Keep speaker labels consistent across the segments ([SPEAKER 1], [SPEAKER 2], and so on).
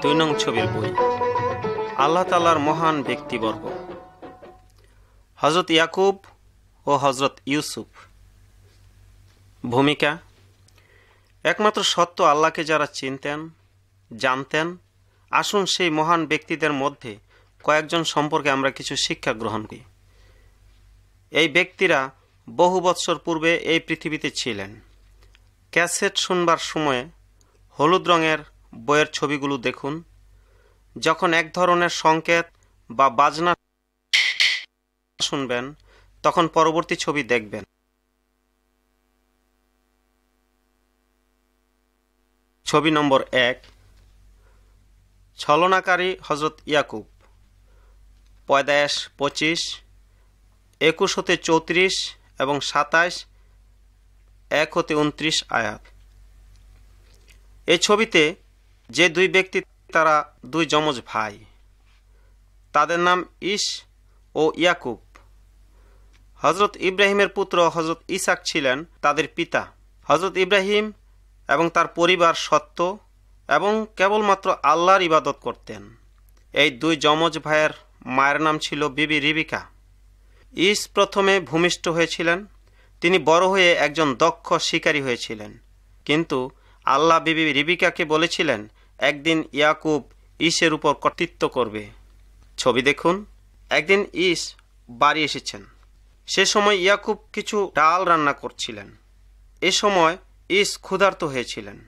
[SPEAKER 1] দুই নং ছবির বই। আল্লাহ তাআলার মহান ব্যক্তিবর্গ হযরত ইয়াকুব ও হযরত ইউসুফ। ভূমিকা: একমাত্র সত্য আল্লাহকে যারা চিনতেন, জানতেন, আসুন সেই মহান ব্যক্তিদের মধ্যে কয়েকজন সম্পর্কে আমরা কিছু শিক্ষা গ্রহণ করি। এই ব্যক্তিরা বহু বৎসর পূর্বে এই পৃথিবীতে ছিলেন। ক্যাসেট শুনবার সময়ে হলুদ রঙের বইয়ের ছবিগুলো দেখুন। যখন এক ধরনের সংকেত বা বাজনা শুনবেন, তখন পরবর্তী ছবি দেখবেন। ছবি নম্বর 1, ছলনাকারী হযরত ইয়াকুব, পয়দায়েশ 25, 21-34 এবং 27, 1-29 আয়াত। এই ছবিতে যে দুই ব্যক্তি, তারা দুই যমজ ভাই। তাদের নাম ইস ও ইয়াকুব। হযরত ইব্রাহিমের পুত্র হযরত ইসাক ছিলেন তাদের পিতা। হযরত ইব্রাহিম এবং তার পরিবার সত্য এবং কেবলমাত্র আল্লাহর ইবাদত করতেন। এই দুই যমজ ভাইয়ের মায়ের নাম ছিল বিবি রিবিকা। ইস প্রথমে ভূমিষ্ঠ হয়েছিলেন। তিনি বড় হয়ে একজন দক্ষ শিকারী হয়েছিলেন, কিন্তু আল্লাহ বিবি রিবিকাকে বলেছিলেন একদিন ইয়াকুব ইসের উপর কর্তৃত্ব করবে। ছবি দেখুন। একদিন ইস বাড়ি এসেছেন। সে সময় ইয়াকুব কিছু ডাল রান্না করছিলেন। এ সময় ইস ক্ষুধার্ত হয়েছিলেন,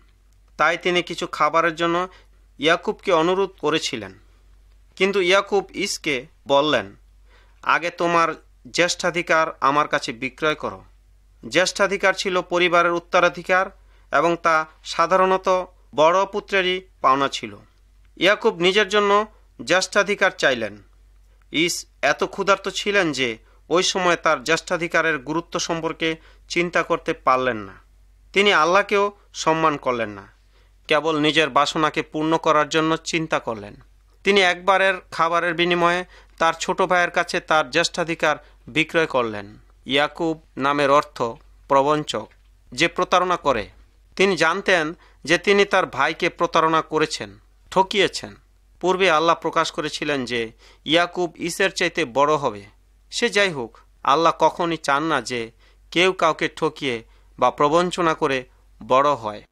[SPEAKER 1] তাই তিনি কিছু খাবারের জন্য ইয়াকুবকে অনুরোধ করেছিলেন। কিন্তু ইয়াকুব ইসকে বললেন, আগে তোমার জ্যেষ্ঠাধিকার আমার কাছে বিক্রয় করো। জ্যেষ্ঠাধিকার ছিল পরিবারের উত্তরাধিকার এবং তা সাধারণত বড় পুত্রেরই পাওনা ছিল। ইয়াকুব নিজের জন্য জ্যেষ্ঠাধিকার চাইলেন। ইস এত ক্ষুধার্ত ছিলেন যে ওই সময় তার জ্যেষ্ঠাধিকারের গুরুত্ব সম্পর্কে চিন্তা করতে পারলেন না। তিনি আল্লাহকেও সম্মান করলেন না, কেবল নিজের বাসনাকে পূর্ণ করার জন্য চিন্তা করলেন। তিনি একবারের খাবারের বিনিময়ে তার ছোট ভাইয়ের কাছে তার জ্যেষ্ঠাধিকার বিক্রয় করলেন। ইয়াকুব নামের অর্থ প্রবঞ্চক, যে প্রতারণা করে। তিনি জানতেন যে তিনি তার ভাইকে প্রতারণা করেছেন, ঠকিয়েছেন। পূর্বে আল্লাহ প্রকাশ করেছিলেন যে ইয়াকুব ইসের চাইতে বড় হবে। সে যাই হোক, আল্লাহ কখনই চান না যে কেউ কাউকে ঠকিয়ে বা প্রবঞ্চনা করে বড় হয়।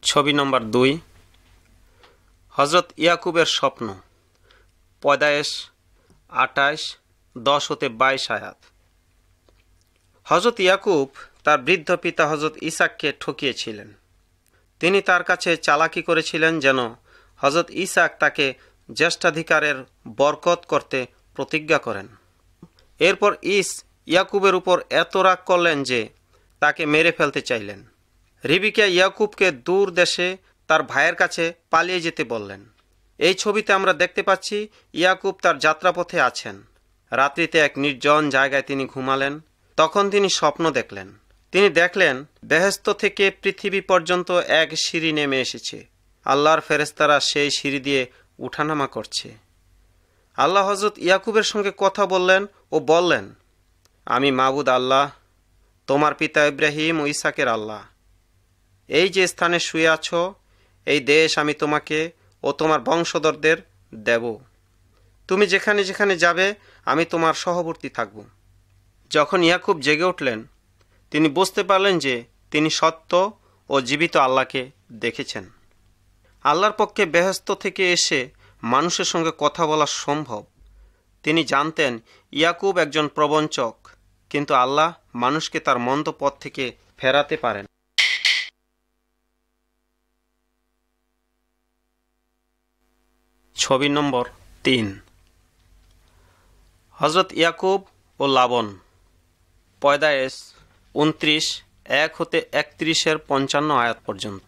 [SPEAKER 1] ছবি নম্বর 2, হযরত ইয়াকুবের স্বপ্ন, পয়দায়েশ 28, 10-22 আয়াত। হযরত ইয়াকুব তার বৃদ্ধ পিতা হযরত ইসাককে ঠকিয়েছিলেন। তিনি তার কাছে চালাকি করেছিলেন যেন হযরত ইসাক তাকে জ্যেষ্ঠাধিকারের বরকত করতে প্রতিজ্ঞা করেন। এরপর ইস ইয়াকুবের উপর এত রাগ করলেন যে তাকে মেরে ফেলতে চাইলেন। রিবিকা ইয়াকুবকে দূর দেশে তার ভাইয়ের কাছে পালিয়ে যেতে বললেন। এই ছবিতে আমরা দেখতে পাচ্ছি ইয়াকুব তার যাত্রাপথে আছেন। রাত্রিতে এক নির্জন জায়গায় তিনি ঘুমালেন। তখন তিনি স্বপ্ন দেখলেন। তিনি দেখলেন বেহেশত থেকে পৃথিবী পর্যন্ত এক সিঁড়ি নেমে এসেছে। আল্লাহর ফেরেশতারা সেই সিঁড়ি দিয়ে উঠানামা করছে। আল্লাহ হযরত ইয়াকুবের সঙ্গে কথা বললেন ও বললেন, আমি মাবুদ আল্লাহ, তোমার পিতা ইব্রাহিম ও ইসাকের আল্লাহ। এই যে স্থানে শুয়ে আছো, এই দেশ আমি তোমাকে ও তোমার বংশধরদের দেব। তুমি যেখানে যেখানে যাবে আমি তোমার সহবর্তী থাকব। যখন ইয়াকুব জেগে উঠলেন, তিনি বুঝতে পারলেন যে তিনি সত্য ও জীবিত আল্লাহকে দেখেছেন। আল্লাহর পক্ষে বেহেশত থেকে এসে মানুষের সঙ্গে কথা বলা সম্ভব। তিনি জানতেন ইয়াকুব একজন প্রবঞ্চক, কিন্তু আল্লাহ মানুষকে তার মন্দ পথ থেকে ফেরাতে পারেন। ছবি নম্বর 3, হযরত ইয়াকুব ও লাবন, পয়দায়েশ 29, 1-31 আয়াত পর্যন্ত।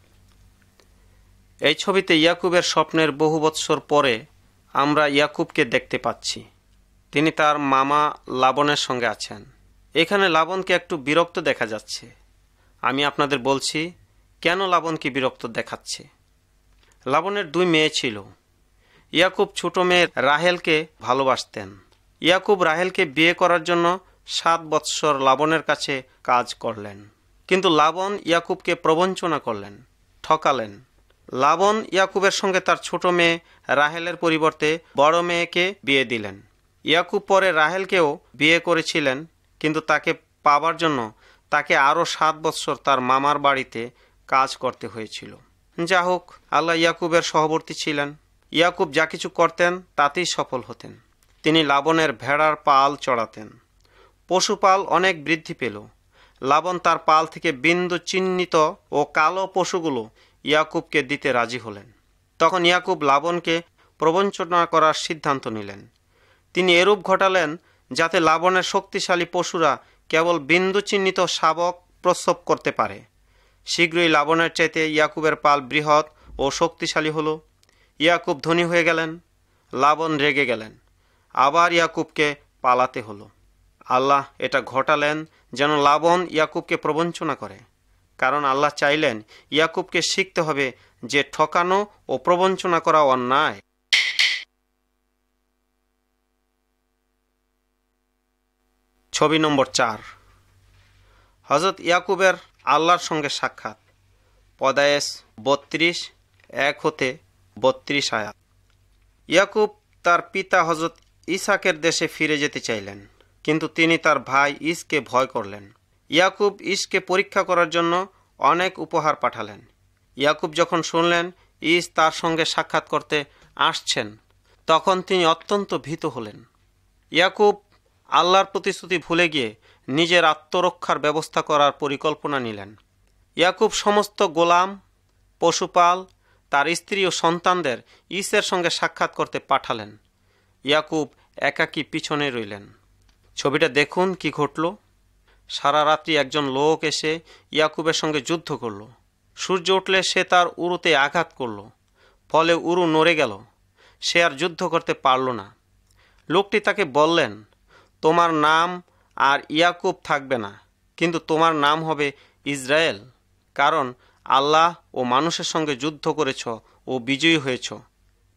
[SPEAKER 1] এই ছবিতে ইয়াকুবের স্বপ্নের বহু বৎসর পরে আমরা ইয়াকুবকে দেখতে পাচ্ছি। তিনি তার মামা লাবনের সঙ্গে আছেন। এখানে লাবনকে একটু বিরক্ত দেখা যাচ্ছে। আমি আপনাদের বলছি কেন লাবনকে বিরক্ত দেখাচ্ছে। লাবনের 2 মেয়ে ছিল। ইয়াকুব ছোট মেয়ে রাহেলকে ভালোবাসতেন। ইয়াকুব রাহেলকে বিয়ে করার জন্য 7 বৎসর লাবনের কাছে কাজ করলেন। কিন্তু লাবন ইয়াকুবকে প্রবঞ্চনা করলেন, ঠকালেন। লাবন ইয়াকুবের সঙ্গে তার ছোট মেয়ে রাহেলের পরিবর্তে বড় মেয়েকে বিয়ে দিলেন। ইয়াকুব পরে রাহেলকেও বিয়ে করেছিলেন, কিন্তু তাকে পাবার জন্য তাকে আরও 7 বৎসর তার মামার বাড়িতে কাজ করতে হয়েছিল। যা হোক, আল্লাহ ইয়াকুবের সহবর্তী ছিলেন। ইয়াকুব যা কিছু করতেন তাতেই সফল হতেন। তিনি লাবনের ভেড়ার পাল চড়াতেন। পশুপাল অনেক বৃদ্ধি পেল। লাবন তার পাল থেকে বিন্দু চিহ্নিত ও কালো পশুগুলো ইয়াকুবকে দিতে রাজি হলেন। তখন ইয়াকুব লাবনকে প্রবঞ্চনা করার সিদ্ধান্ত নিলেন। তিনি এরূপ ঘটালেন যাতে লাবনের শক্তিশালী পশুরা কেবল বিন্দু চিহ্নিত শাবক প্রসব করতে পারে। শীঘ্রই লাবনের চাইতে ইয়াকুবের পাল বৃহৎ ও শক্তিশালী হল। ইয়াকুব ধনী হয়ে গেলেন। লাবন রেগে গেলেন। আবার ইয়াকুবকে পালাতে হলো। আল্লাহ এটা ঘটালেন যেন লাবন ইয়াকুবকে প্রবঞ্চনা করে, কারণ আল্লাহ চাইলেন ইয়াকুবকে শিখতে হবে যে ঠকানো ও প্রবঞ্চনা করা অন্যায়। ছবি নম্বর 4। হযরত ইয়াকুবের আল্লাহর সঙ্গে সাক্ষাৎ। পদায়েস 32, 1-32 আয়াত। ইয়াকুব তার পিতা হযরত ইসাকের দেশে ফিরে যেতে চাইলেন, কিন্তু তিনি তার ভাই ইসকে ভয় করলেন। ইয়াকুব ইসকে পরীক্ষা করার জন্য অনেক উপহার পাঠালেন। ইয়াকুব যখন শুনলেন ইস তার সঙ্গে সাক্ষাৎ করতে আসছেন, তখন তিনি অত্যন্ত ভীত হলেন। ইয়াকুব আল্লাহর প্রতিশ্রুতি ভুলে গিয়ে নিজের আত্মরক্ষার ব্যবস্থা করার পরিকল্পনা নিলেন। ইয়াকুব সমস্ত গোলাম, পশুপাল, তার স্ত্রী ও সন্তানদের ইসের সঙ্গে সাক্ষাৎ করতে পাঠালেন। ইয়াকুব একাকী পিছনে রইলেন। ছবিটা দেখুন কি ঘটল। সারা রাত্রি একজন লোক এসে ইয়াকুবের সঙ্গে যুদ্ধ করল। সূর্য উঠলে সে তার উরুতে আঘাত করল, ফলে উরু নড়ে গেল। সে আর যুদ্ধ করতে পারল না। লোকটি তাকে বললেন, তোমার নাম আর ইয়াকুব থাকবে না, কিন্তু তোমার নাম হবে ইসরায়েল, কারণ আল্লাহ ও মানুষের সঙ্গে যুদ্ধ করেছ ও বিজয়ী হয়েছ।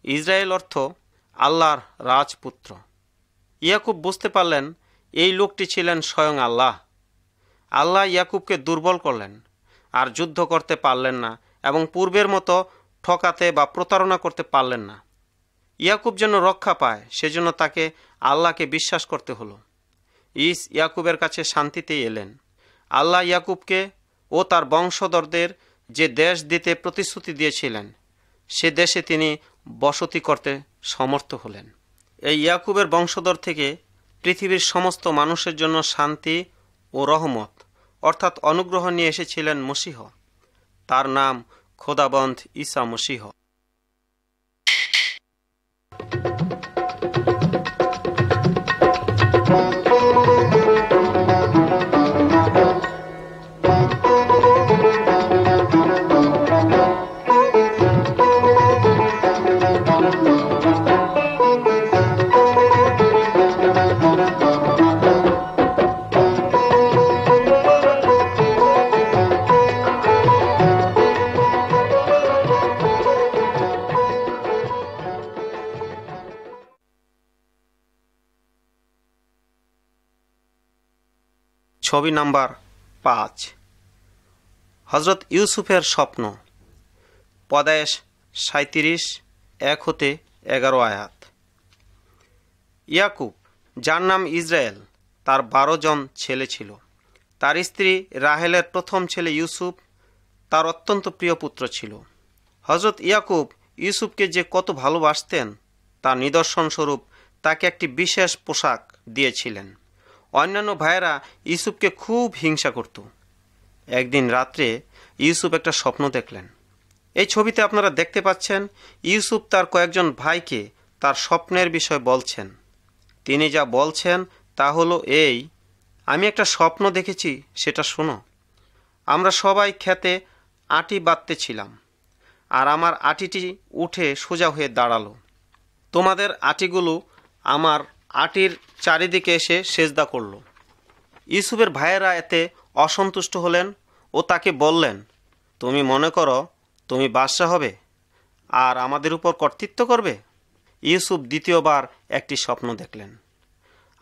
[SPEAKER 1] ইসরায়েল অর্থ আল্লাহর রাজপুত্র। ইয়াকুব বুঝতে পারলেন এই লোকটি ছিলেন স্বয়ং আল্লাহ। আল্লাহ ইয়াকুবকে দুর্বল করলেন, আর যুদ্ধ করতে পারলেন না এবং পূর্বের মতো ঠকাতে বা প্রতারণা করতে পারলেন না। ইয়াকুব যেন রক্ষা পায়, সেজন্য তাকে আল্লাহকে বিশ্বাস করতে হলো। ইস ইয়াকুবের কাছে শান্তিতেই এলেন। আল্লাহ ইয়াকুবকে ও তার বংশধরদের যে দেশ দিতে প্রতিশ্রুতি দিয়েছিলেন, সে দেশে তিনি বসতি করতে সমর্থ হলেন। এই ইয়াকুবের বংশধর থেকে পৃথিবীর সমস্ত মানুষের জন্য শান্তি ও রহমত অর্থাৎ অনুগ্রহ নিয়ে এসেছিলেন মসীহ। তার নাম খোদাবন্ধ ঈসা মসীহ। ছবি নাম্বার 5। হযরত ইউসুফের স্বপ্ন। পদায়েশ 37, 1-11 আয়াত। ইয়াকুব, যার নাম ইসরায়েল, তার 12 জন ছেলে ছিল। তার স্ত্রী রাহেলের প্রথম ছেলে ইউসুফ তার অত্যন্ত প্রিয় পুত্র ছিল। হযরত ইয়াকুব ইউসুফকে যে কত ভালোবাসতেন তার নিদর্শন স্বরূপ তাকে একটি বিশেষ পোশাক দিয়েছিলেন। অন্যান্য ভাইয়েরা ইউসুফকে খুব হিংসা করত। একদিন রাত্রে ইউসুফ একটা স্বপ্ন দেখলেন। এই ছবিতে আপনারা দেখতে পাচ্ছেন ইউসুফ তার কয়েকজন ভাইকে তার স্বপ্নের বিষয় বলছেন। তিনি যা বলছেন তা হলো এই, আমি একটা স্বপ্ন দেখেছি, সেটা শোনো। আমরা সবাই খেতে আটি বাঁধতেছিলাম, আর আমার আটিটি উঠে সোজা হয়ে দাঁড়ালো। তোমাদের আটিগুলো আমার আটির চারিদিকে এসে সেজদা করল। ইউসুফের ভাইয়েরা এতে অসন্তুষ্ট হলেন ও তাকে বললেন, তুমি মনে করো তুমি বাদশা হবে আর আমাদের উপর কর্তৃত্ব করবে? ইউসুফ দ্বিতীয়বার একটি স্বপ্ন দেখলেন।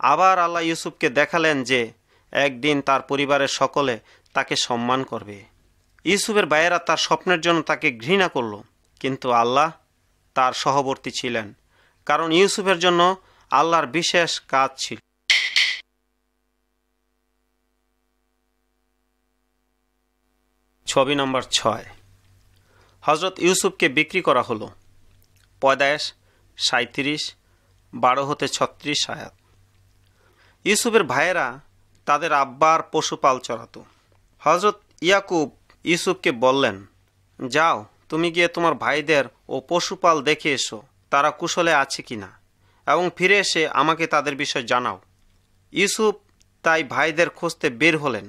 [SPEAKER 1] আবার আল্লাহ ইউসুফকে দেখালেন যে একদিন তার পরিবারের সকলে তাকে সম্মান করবে। ইউসুফের ভাইয়েরা তার স্বপ্নের জন্য তাকে ঘৃণা করল, কিন্তু আল্লাহ তার সহবর্তী ছিলেন, কারণ ইউসুফের জন্য আল্লাহর বিশেষ কাজ ছিল। ছবি নম্বর 6। হজরত ইউসুফকে বিক্রি করা হলো। পয়দায়েশ 37, 12-36 আয়াত। ইউসুফের ভাইয়েরা তাদের আব্বার পশুপাল চড়াতো। হজরত ইয়াকুব ইউসুফকে বললেন, যাও, তুমি গিয়ে তোমার ভাইদের ও পশুপাল দেখে এসো, তারা কুশলে আছে কিনা, এবং ফিরে এসে আমাকে তাদের বিষয় জানাও। ইউসুফ তাই ভাইদের খুঁজতে বের হলেন,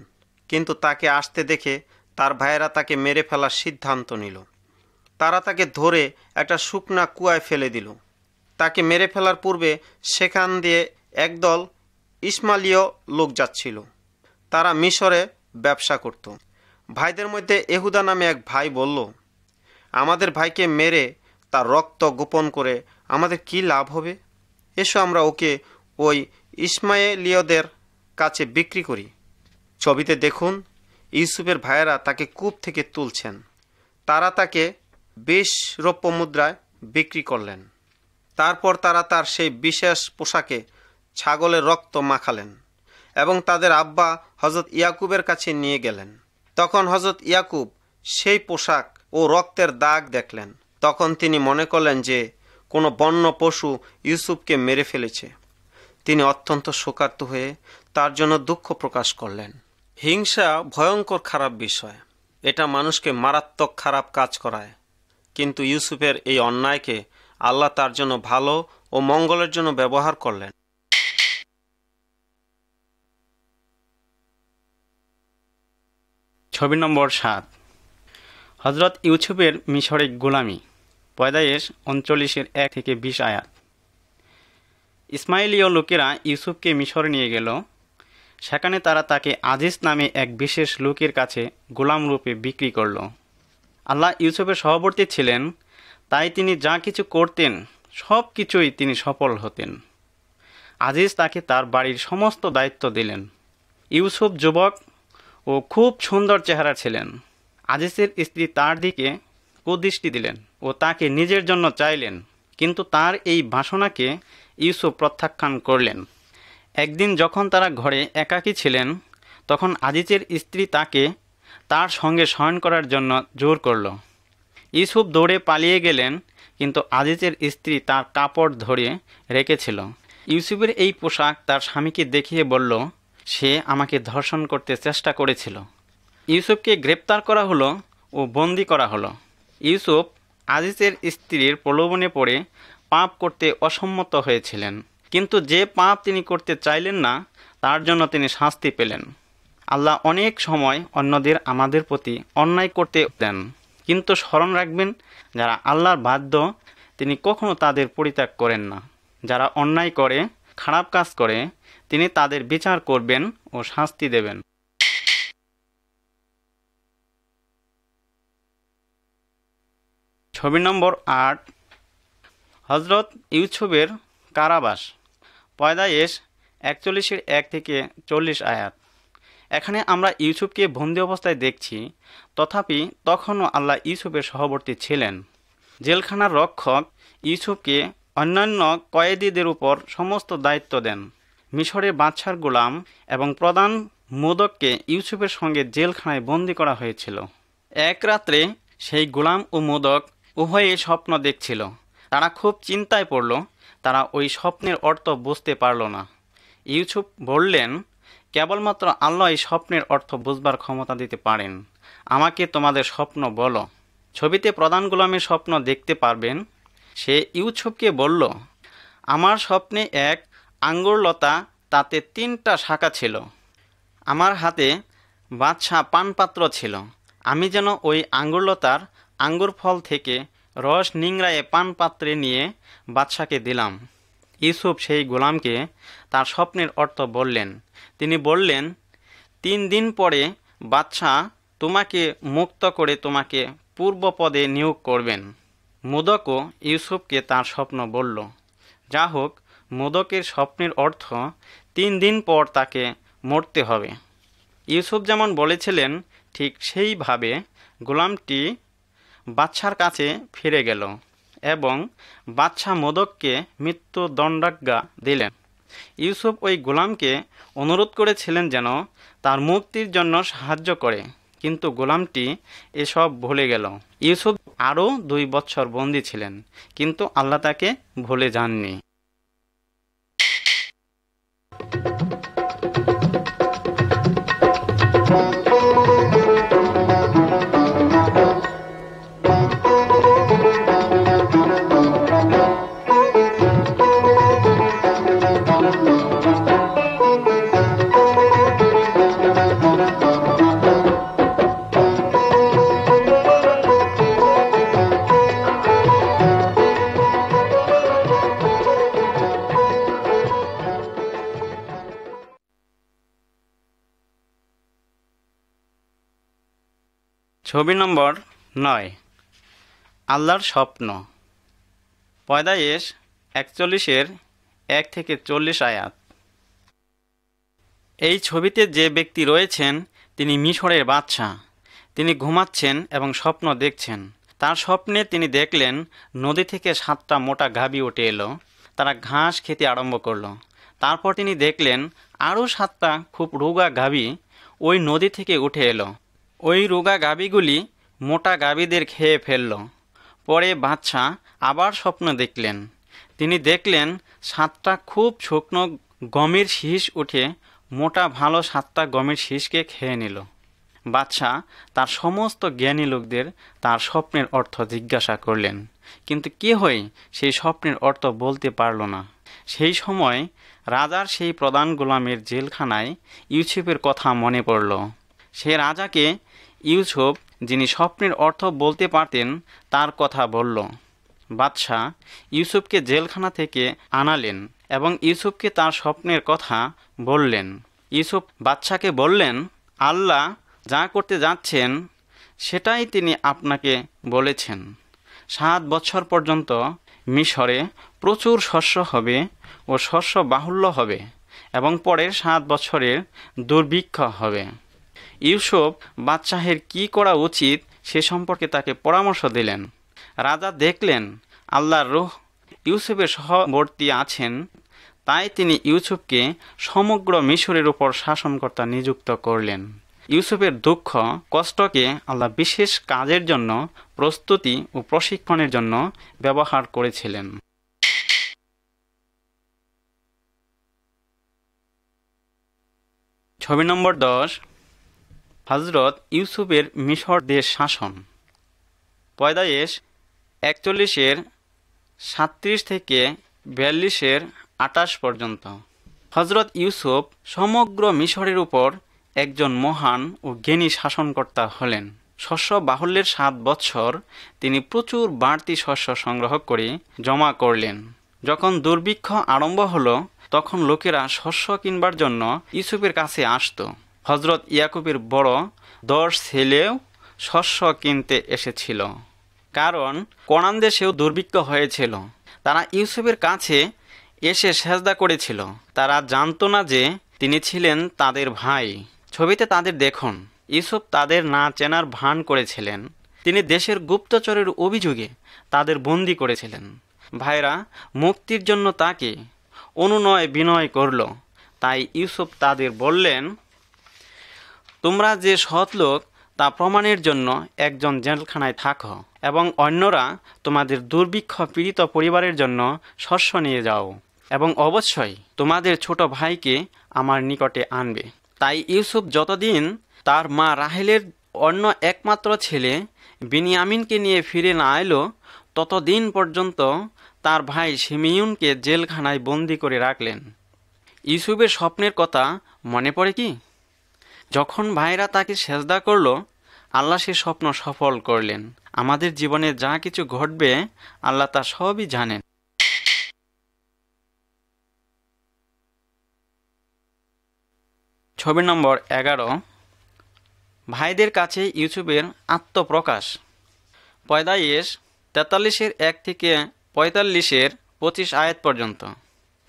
[SPEAKER 1] কিন্তু তাকে আসতে দেখে তার ভাইয়েরা তাকে মেরে ফেলার সিদ্ধান্ত নিল। তারা তাকে ধরে একটা শুকনা কুয়ায় ফেলে দিল। তাকে মেরে ফেলার পূর্বে সেখান দিয়ে একদল ইসমাইলীয় লোক যাচ্ছিল। তারা মিশরে ব্যবসা করত। ভাইদের মধ্যে এহুদা নামে এক ভাই বলল, আমাদের ভাইকে মেরে তার রক্ত গোপন করে আমাদের কি লাভ হবে? এসো আমরা ওকে ওই ইসমাইলীয়দের কাছে বিক্রি করি। ছবিতে দেখুন, ইউসুফের ভাইয়েরা তাকে কূপ থেকে তুলছেন। তারা তাকে 20 রৌপ্য মুদ্রায় বিক্রি করলেন। তারপর তারা তার সেই বিশেষ পোশাকে ছাগলের রক্ত মাখালেন এবং তাদের আব্বা হজরত ইয়াকুবের কাছে নিয়ে গেলেন। তখন হজরত ইয়াকুব সেই পোশাক ও রক্তের দাগ দেখলেন। তখন তিনি মনে করলেন যে কোনো বন্য পশু ইউসুফকে মেরে ফেলেছে। তিনি অত্যন্ত শোকার্ত হয়ে তার জন্য দুঃখ প্রকাশ করলেন। হিংসা ভয়ঙ্কর খারাপ বিষয়। এটা মানুষকে মারাত্মক খারাপ কাজ করায়, কিন্তু ইউসুফের এই অন্যায়কে আল্লাহ তার জন্য ভালো ও মঙ্গলের জন্য ব্যবহার করলেন।
[SPEAKER 2] ছবি নম্বর 7। হজরত ইউসুফের মিশরে গোলামি। পয়দায়েশ 39-1-20 আয়াত। ইসমাইলীয় লোকেরা ইউসুফকে মিশরে নিয়ে গেল। সেখানে তারা তাকে আজিজ নামে এক বিশেষ লোকের কাছে গোলাম রূপে বিক্রি করল। আল্লাহ ইউসুফের সহবর্তী ছিলেন, তাই তিনি যা কিছু করতেন সব কিছুই তিনি সফল হতেন। আজিজ তাকে তার বাড়ির সমস্ত দায়িত্ব দিলেন। ইউসুফ যুবক ও খুব সুন্দর চেহারা ছিলেন। আজিজের স্ত্রী তার দিকে কুদৃষ্টি দিলেন ও তাকে নিজের জন্য চাইলেন, কিন্তু তার এই বাসনাকে ইউসুফ প্রত্যাখ্যান করলেন। একদিন যখন তারা ঘরে একাকী ছিলেন, তখন আজিজের স্ত্রী তাকে তার সঙ্গে শয়ন করার জন্য জোর করল। ইউসুফ দৌড়ে পালিয়ে গেলেন, কিন্তু আজিজের স্ত্রী তার কাপড় ধরে রেখেছিল। ইউসুফের এই পোশাক তার স্বামীকে দেখিয়ে বলল, সে আমাকে ধর্ষণ করতে চেষ্টা করেছিল। ইউসুফকে গ্রেপ্তার করা হলো ও বন্দি করা হলো। ইউসুফ আজিজের স্ত্রীর প্রলোভনে পড়ে পাপ করতে অসম্মত হয়েছিলেন, কিন্তু যে পাপ তিনি করতে চাইলেন না তার জন্য তিনি শাস্তি পেলেন। আল্লাহ অনেক সময় অন্যদের আমাদের প্রতি অন্যায় করতে দেন, কিন্তু স্মরণ রাখবেন, যারা আল্লাহর বাধ্য তিনি কখনো তাদের পরিত্যাগ করেন না। যারা অন্যায় করে, খারাপ কাজ করে, তিনি তাদের বিচার করবেন ও শাস্তি দেবেন। ছবি নম্বর 8। হজরত ইউসুফের কারাবাস। পয়দায়েশ 41-1-40 আয়াত। এখানে আমরা ইউসুফকে বন্দি অবস্থায় দেখছি, তথাপি তখনও আল্লাহ ইউসুফের সহবর্তী ছিলেন। জেলখানার রক্ষক ইউসুফকে অন্যান্য কয়েদিদের উপর সমস্ত দায়িত্ব দেন। মিশরের বাদশার গোলাম এবং প্রধান মোদককে ইউসুফের সঙ্গে জেলখানায় বন্দি করা হয়েছিল। এক রাত্রে সেই গোলাম ও মোদক উভয়ে স্বপ্ন দেখছিল। তারা খুব চিন্তায় পড়ল। তারা ওই স্বপ্নের অর্থ বুঝতে পারল না। ইউসুফ বললেন, কেবলমাত্র আল্লাহ এই স্বপ্নের অর্থ বুঝবার ক্ষমতা দিতে পারেন। আমাকে তোমাদের স্বপ্ন বলো। ছবিতে প্রধান গোলামের স্বপ্ন দেখতে পারবেন। সে ইউসুফকে বলল, আমার স্বপ্নে এক আঙ্গুর লতা, তাতে 3টা শাখা ছিল। আমার হাতে বাদশা পানপাত্র ছিল। আমি যেন ওই আঙ্গুর লতার আঙ্গুর ফল থেকে রস নিংড়ায়ে পানপাত্রে নিয়ে বাদশাকে দিলাম। ইউসুফ সেই গোলামকে তার স্বপ্নের অর্থ বললেন। তিনি বললেন, 3 দিন পরে বাদশা তোমাকে মুক্ত করে তোমাকে পূর্ব পদে নিয়োগ করবেন। মোদকও ইউসুফকে তার স্বপ্ন বলল। যা হোক, মোদকের স্বপ্নের অর্থ 3 দিন পর তাকে মরতে হবে। ইউসুফ যেমন বলেছিলেন ঠিক সেইভাবে গোলামটি বাদশার কাছে ফিরে গেল এবং বাদশা মোদককে মৃত্যুদণ্ডাজ্ঞা দিলেন। ইউসুফ ওই গোলামকে অনুরোধ করেছিলেন যেন তার মুক্তির জন্য সাহায্য করে, কিন্তু গোলামটি এসব ভুলে গেল। ইউসুফ আরও 2 বছর বন্দী ছিলেন, কিন্তু আল্লাহ তাকে ভুলে যাননি। ছবি নম্বর 9, আল্লাহর স্বপ্ন। পয়দায়েশ 41-এর 1 থেকে 40 আয়াত। এই ছবিতে যে ব্যক্তি রয়েছেন তিনি মিশরের বাদশা। তিনি ঘুমাচ্ছেন এবং স্বপ্ন দেখছেন। তার স্বপ্নে তিনি দেখলেন নদী থেকে 7টা মোটা গাভী উঠে এলো। তারা ঘাস খেতে আরম্ভ করলো। তারপর তিনি দেখলেন আরও 7টা খুব রোগা গাভী ওই নদী থেকে উঠে এলো। ওই রোগা গাভীগুলি মোটা গাভীদের খেয়ে ফেলল। পরে বাদশা আবার স্বপ্ন দেখলেন। তিনি দেখলেন 7টা খুব শুকনো গমের শীষ উঠে মোটা ভালো 7টা গমের শীষকে খেয়ে নিল। বাদশা তার সমস্ত জ্ঞানী লোকদের তার স্বপ্নের অর্থ জিজ্ঞাসা করলেন, কিন্তু কেহই সেই স্বপ্নের অর্থ বলতে পারল না। সেই সময় রাজার সেই প্রধান গোলামের জেলখানায় ইউসুফের কথা মনে পড়ল। সে রাজাকে ইউসুফ, যিনি স্বপ্নের অর্থ বলতে পারতেন, তার কথা বলল। বাদশা ইউসুফকে জেলখানা থেকে আনালেন এবং ইউসুফকে তার স্বপ্নের কথা বললেন। ইউসুফ বাদশাকে বললেন, আল্লাহ যা করতে যাচ্ছেন সেটাই তিনি আপনাকে বলেছেন। 7 বছর পর্যন্ত মিশরে প্রচুর শস্য হবে ও শস্য বাহুল্য হবে এবং পরের 7 বছরের দুর্ভিক্ষ হবে। ইউসুফ বাদশাহের কি করা উচিত সে সম্পর্কে তাকে পরামর্শ দিলেন। রাজা দেখলেন আল্লাহর রূহ ইউসুফের সহবর্তী আছেন, তাই তিনি ইউসুফকে সমগ্র মিশরের উপর শাসনকর্তা নিযুক্ত করলেন। ইউসুফের দুঃখ কষ্টকে আল্লাহ বিশেষ কাজের জন্য প্রস্তুতি ও প্রশিক্ষণের জন্য ব্যবহার করেছিলেন। ছবি নম্বর 10, হযরত ইউসুফের মিশর দেশ শাসন। পয়দায়েশ 41-এর 37 থেকে 42-এর 28 পর্যন্ত। হযরত ইউসুফ সমগ্র মিশরের উপর একজন মহান ও জ্ঞানী শাসনকর্তা হলেন। শস্য বাহুল্যের 7 বছর তিনি প্রচুর বাড়তি শস্য সংগ্রহ করে জমা করলেন। যখন দুর্ভিক্ষ আরম্ভ হলো তখন লোকেরা শস্য কিনবার জন্য ইউসুফের কাছে আসত। হযরত ইয়াকুবের বড় 10 ছেলেও শস্য কিনতে এসেছিল, কারণ কনান দেশেও দুর্ভিক্ষ হয়েছিল। তারা ইউসুফের কাছে এসে সেজদা করেছিল। তারা জানতো না যে তিনি ছিলেন তাদের ভাই। ছবিতে তাদের দেখুন। ইউসুফ তাদের না চেনার ভান করেছিলেন। তিনি দেশের গুপ্তচরের অভিযোগে তাদের বন্দী করেছিলেন। ভাইরা মুক্তির জন্য তাকে অনুনয় বিনয় করল। তাই ইউসুফ তাদের বললেন, তোমরা যে সৎ লোক তা প্রমাণের জন্য একজন জেলখানায় থাকো এবং অন্যরা তোমাদের দুর্ভিক্ষ পীড়িত পরিবারের জন্য শস্য নিয়ে যাও এবং অবশ্যই তোমাদের ছোট ভাইকে আমার নিকটে আনবে। তাই ইউসুফ যতদিন তার মা রাহেলের অন্য একমাত্র ছেলে বিনিয়ামিনকে নিয়ে ফিরে না এলো ততদিন পর্যন্ত তার ভাই শিমিয়নকে জেলখানায় বন্দি করে রাখলেন। ইউসুফের স্বপ্নের কথা মনে পড়ে কি? যখন ভাইরা তাকে সেজদা করল, আল্লাহ সে স্বপ্ন সফল করলেন। আমাদের জীবনে যা কিছু ঘটবে আল্লাহ তা সবই জানেন। ছবি নম্বর 11, ভাইদের কাছে ইউসুফের আত্মপ্রকাশ। পয়দায়েশ 43-এর 1 থেকে 45-এর 25 আয়াত পর্যন্ত।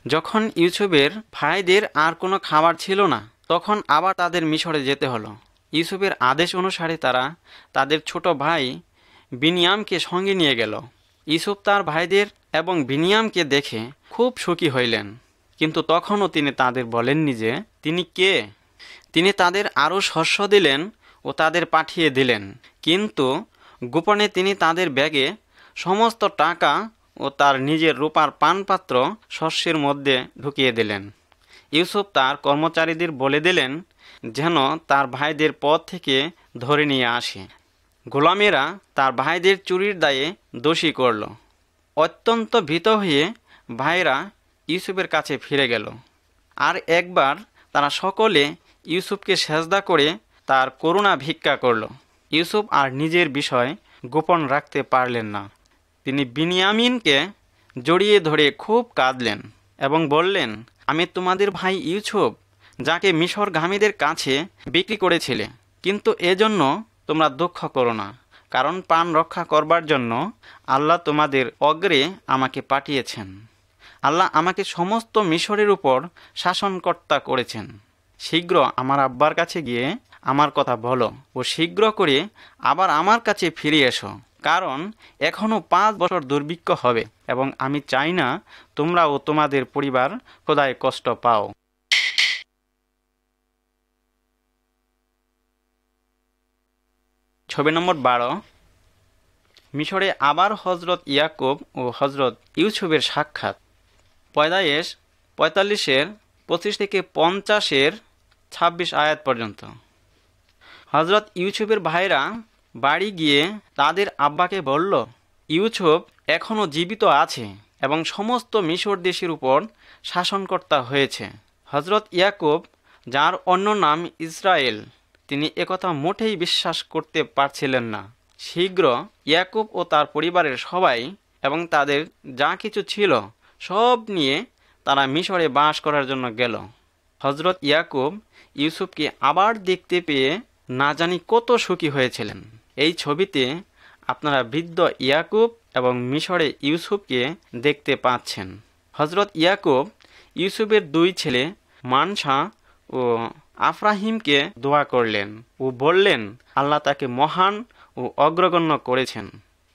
[SPEAKER 2] যখন ইউসুফের ভাইদের আর কোনো খাবার ছিল না, তখন আবার তাদের মিশরে যেতে হলো। ইউসুফের আদেশ অনুসারে তারা তাদের ছোট ভাই বিনিয়ামকে সঙ্গে নিয়ে গেল। ইউসুফ তার ভাইদের এবং বিনিয়ামকে দেখে খুব সুখী হইলেন, কিন্তু তখনও তিনি তাদের বলেননি যে তিনি কে। তিনি তাদের আরও শস্য দিলেন ও তাদের পাঠিয়ে দিলেন, কিন্তু গোপনে তিনি তাদের ব্যাগে সমস্ত টাকা ও তার নিজের রূপার পানপাত্র শস্যের মধ্যে ঢুকিয়ে দিলেন। ইউসুফ তার কর্মচারীদের বলে দিলেন যেন তার ভাইদের পথ থেকে ধরে নিয়ে আসে। গোলামেরা তার ভাইদের চুরির দায়ে দোষী করল। অত্যন্ত ভীত হয়ে ভাইরা ইউসুফের কাছে ফিরে গেল। আর একবার তারা সকলে ইউসুফকে সেজদা করে তার করুণা ভিক্ষা করল। ইউসুফ আর নিজের বিষয় গোপন রাখতে পারলেন না। তিনি বিনিয়ামিনকে জড়িয়ে ধরে খুব কাঁদলেন এবং বললেন, আমি তোমাদের ভাই ইউসুফ, যাকে মিশরগামীদের কাছে বিক্রি করেছিলে, কিন্তু এজন্য তোমরা দুঃখ করো না, কারণ প্রাণ রক্ষা করবার জন্য আল্লাহ তোমাদের অগ্রে আমাকে পাঠিয়েছেন। আল্লাহ আমাকে সমস্ত মিশরের উপর শাসনকর্তা করেছেন। শীঘ্র আমার আব্বার কাছে গিয়ে আমার কথা বলো ও শীঘ্র করে আবার আমার কাছে ফিরে এসো, কারণ এখনও 5 বছর দুর্ভিক্ষ হবে এবং আমি চাই না তোমরা ও তোমাদের পরিবার খোদায় কষ্ট পাও। ছবি নম্বর 12। মিশরে আবার হজরত ইয়াকুব ও হজরত ইউসুফের সাক্ষাৎ। পয়দায়েশ 45-25 থেকে 50-26 আয়াত পর্যন্ত। হজরত ইউসুফের ভাইরা বাড়ি গিয়ে তাদের আব্বাকে বলল, ইউসুফ এখনও জীবিত আছে এবং সমস্ত মিশর দেশের উপর শাসনকর্তা হয়েছে। হজরত ইয়াকুব, যার অন্য নাম ইসরায়েল, তিনি একথা মোটেই বিশ্বাস করতে পারছিলেন না। শীঘ্র ইয়াকুব ও তার পরিবারের সবাই এবং তাদের যা কিছু ছিল সব নিয়ে তারা মিশরে বাস করার জন্য গেল। হজরত ইয়াকুব ইউসুফকে আবার দেখতে পেয়ে না জানি কত সুখী হয়েছিলেন। এই ছবিতে আপনারা বৃদ্ধ ইয়াকুব এবং মিশরে ইউসুফকে দেখতে পাচ্ছেন। হজরত ইয়াকুব ইউসুফের 2 ছেলে মানসা ও আফরাহিমকে দোয়া করলেন ও বললেন আল্লাহ তাকে মহান ও অগ্রগণ্য করেছেন।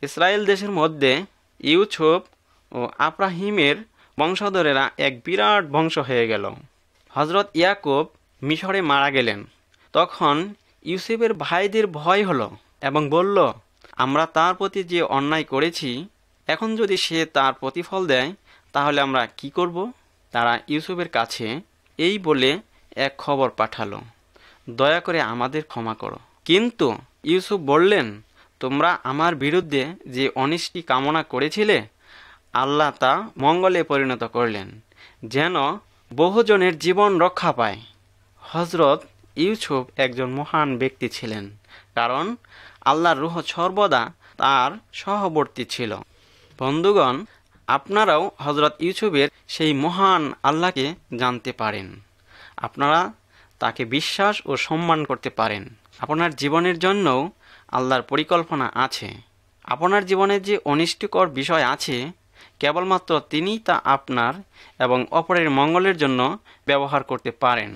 [SPEAKER 2] ইসরায়েল দেশের মধ্যে ইউসুফ ও আফরাহিমের বংশধরেরা এক বিরাট বংশ হয়ে গেল। হজরত ইয়াকুব মিশরে মারা গেলেন। তখন ইউসুফের ভাইদের ভয় হলো এবং বলল, আমরা তার প্রতি যে অন্যায় করেছি, এখন যদি সে তার প্রতিফল দেয় তাহলে আমরা কি করব? তারা ইউসুফের কাছে এই বলে এক খবর পাঠালো, দয়া করে আমাদের ক্ষমা করো। কিন্তু ইউসুফ বললেন, তোমরা আমার বিরুদ্ধে যে অনিষ্টি কামনা করেছিলে, আল্লাহ তা মঙ্গলে পরিণত করলেন, যেন বহুজনের জীবন রক্ষা পায়। হজরত ইউসুফ একজন মহান ব্যক্তি ছিলেন, কারণ আল্লাহর রূহ সর্বদা তার সহবর্তী ছিল। বন্ধুগণ, আপনারাও হজরত ইউসুফের সেই মহান আল্লাহকে জানতে পারেন। আপনারা তাকে বিশ্বাস ও সম্মান করতে পারেন। আপনার জীবনের জন্যও আল্লাহর পরিকল্পনা আছে। আপনার জীবনে যে অনিষ্টকর বিষয় আছে, কেবলমাত্র তিনিই তা আপনার এবং অপরের মঙ্গলের জন্য ব্যবহার করতে পারেন।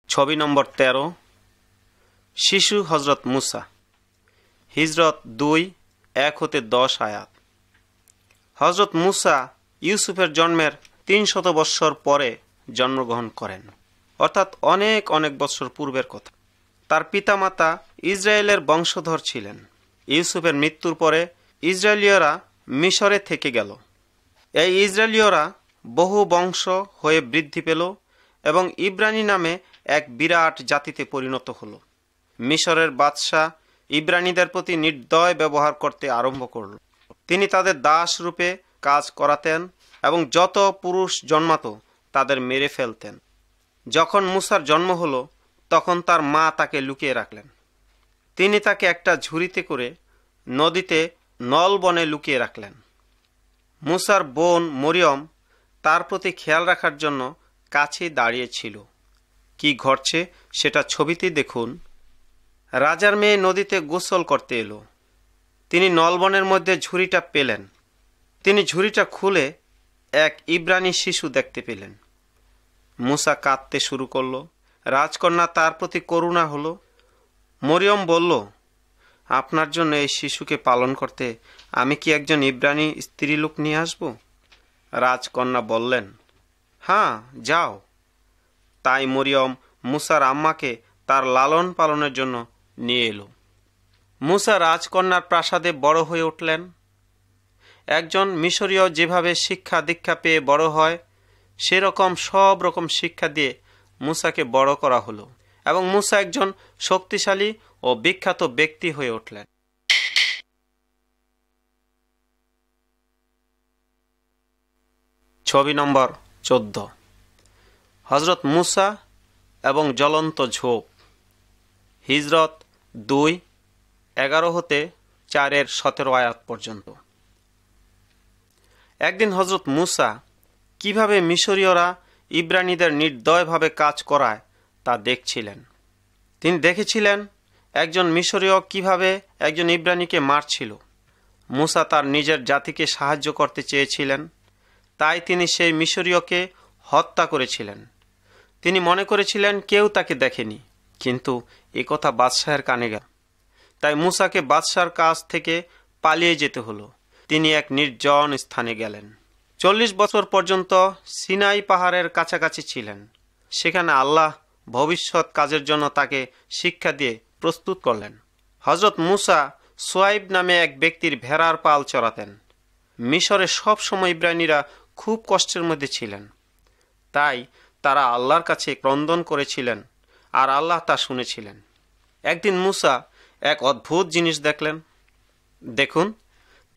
[SPEAKER 1] ছবি নম্বর 13। শিশু হজরত মুসা। হিজরত 2:1-10 আয়াত। হজরত মুসা ইউসুফের জন্মের 300 বৎসর পরে জন্মগ্রহণ করেন, অর্থাৎ অনেক অনেক বৎসর পূর্বের কথা। তার পিতামাতা ইসরায়েলের বংশধর ছিলেন। ইউসুফের মৃত্যুর পরে ইসরায়েলীয়রা মিশরে থেকে গেল। এই ইসরায়েলীয়রা বহু বংশ হয়ে বৃদ্ধি পেল এবং ইব্রানি নামে এক বিরাট জাতিতে পরিণত হল। মিশরের বাদশাহ ইব্রানিদের প্রতি নির্দয় ব্যবহার করতে আরম্ভ করল। তিনি তাদের দাস রূপে কাজ করাতেন এবং যত পুরুষ জন্মাতো তাদের মেরে ফেলতেন। যখন মুসার জন্ম হলো তখন তার মা তাকে লুকিয়ে রাখলেন। তিনি তাকে একটা ঝুড়িতে করে নদীতে নলবনে লুকিয়ে রাখলেন। মুসার বোন মরিয়ম তার প্রতি খেয়াল রাখার জন্য কাছে দাঁড়িয়েছিল। কি ঘটছে সেটা ছবিতে দেখুন। রাজার মেয়ে নদীতে গোসল করতে এলো। তিনি নলবনের মধ্যে ঝুড়িটা পেলেন। তিনি ঝুড়িটা খুলে এক ইব্রানি শিশু দেখতে পেলেন। মুসা কাঁদতে শুরু করলো। রাজকন্যা তার প্রতি করুণা হলো। মরিয়ম বলল, আপনার জন্য এই শিশুকে পালন করতে আমি কি একজন ইব্রানি স্ত্রীলোক নিয়ে আসব? রাজকন্যা বললেন, হ্যাঁ, যাও। তাই মরিয়ম মুসার আম্মাকে তার লালন পালনের জন্য নিয়ে এলো। মুসা রাজকন্যার প্রাসাদে বড় হয়ে উঠলেন। একজন মিশরীয় যেভাবে শিক্ষা দীক্ষা পেয়ে বড় হয়, সেরকম সব রকম শিক্ষা দিয়ে মুসাকে বড় করা হলো এবং মুসা একজন শক্তিশালী ও বিখ্যাত ব্যক্তি হয়ে উঠলেন। ছবি নম্বর 14। হজরত মুসা এবং জ্বলন্ত ঝোপ। হিজরত 2:11-4 আয়াত পর্যন্ত। একদিন হজরত মুসা কিভাবে মিশরীয়রা ইব্রানিদের নির্দয়ভাবে কাজ করায় তা দেখছিলেন। তিনি দেখেছিলেন একজন মিশরীয় কিভাবে একজন ইব্রানিকে মারছিল। মুসা তার নিজের জাতিকে সাহায্য করতে চেয়েছিলেন, তাই তিনি সেই মিশরীয়কে হত্যা করেছিলেন। তিনি মনে করেছিলেন কেউ তাকে দেখেনি, কিন্তু একথা বাদশাহের কানে গেল। তাই মুসাকে বাদশার কাছ থেকে পালিয়ে যেতে হলো। তিনি এক নির্জন স্থানে গেলেন। 40 বছর পর্যন্ত সিনাই পাহাড়ের কাছাকাছি ছিলেন। সেখানে আল্লাহ ভবিষ্যৎ কাজের জন্য তাকে শিক্ষা দিয়ে প্রস্তুত করলেন। হজরত মুসা সোয়াইব নামে এক ব্যক্তির ভেড়ার পাল চড়াতেন। মিশরে সব সময় ইব্রানিরা খুব কষ্টের মধ্যে ছিলেন, তাই তারা আল্লাহর কাছে ক্রন্দন করেছিলেন আর আল্লাহ তা শুনেছিলেন। একদিন মুসা এক অদ্ভুত জিনিস দেখলেন। দেখুন,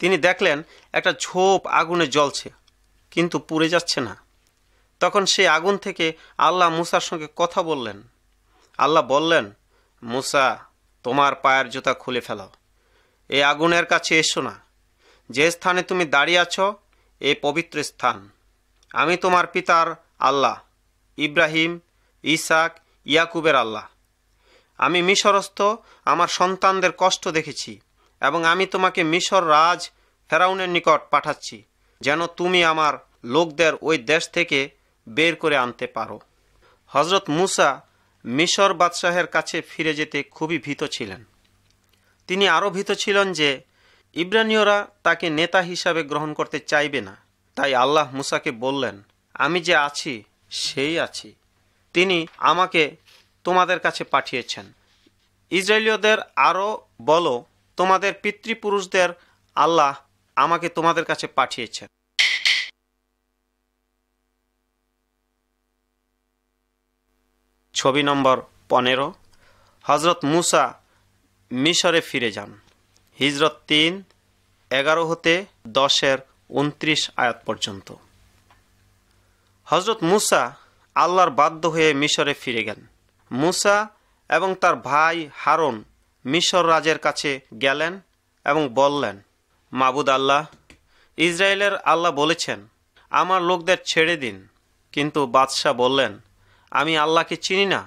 [SPEAKER 1] তিনি দেখলেন একটা ঝোপ আগুনে জ্বলছে, কিন্তু পুড়ে যাচ্ছে না। তখন সেই আগুন থেকে আল্লাহ মুসার সঙ্গে কথা বললেন। আল্লাহ বললেন, মুসা, তোমার পায়ের জুতা খুলে ফেলাও, এই আগুনের কাছে এসো না। যে স্থানে তুমি দাঁড়িয়ে আছো এই পবিত্র স্থান। আমি তোমার পিতার আল্লাহ, ইব্রাহিম, ইসাক, ইয়াকুবের আল্লাহ। আমি মিশরস্থ আমার সন্তানদের কষ্ট দেখেছি এবং আমি তোমাকে মিশর রাজ ফেরাউনের নিকট পাঠাচ্ছি, যেন তুমি আমার লোকদের ওই দেশ থেকে বের করে আনতে পারো। হজরত মুসা মিশর বাদশাহের কাছে ফিরে যেতে খুবই ভীত ছিলেন। তিনি আরও ভীত ছিলেন যে ইব্রানীয়রা তাকে নেতা হিসাবে গ্রহণ করতে চাইবে না। তাই আল্লাহ মুসাকে বললেন, আমি যে আছি সেই আছি, তিনি আমাকে তোমাদের কাছে পাঠিয়েছেন। ইসরায়েলীয়দের আরও বলো, তোমাদের পিতৃপুরুষদের আল্লাহ আমাকে তোমাদের কাছে পাঠিয়েছেন। ছবি নম্বর 15। হজরত মুসা মিশরে ফিরে যান। হিজরত 3:11-10 আয়াত পর্যন্ত। হজরত মুসা আল্লাহর বাধ্য হয়ে মিশরে ফিরে গেলেন। মুসা এবং তার ভাই হারুন মিশর রাজের কাছে গেলেন এবং বললেন, মাবুদ আল্লাহ, ইসরায়েলের আল্লাহ বলেছেন আমার লোকদের ছেড়ে দিন। কিন্তু বাদশাহ বললেন, আমি আল্লাহকে চিনি না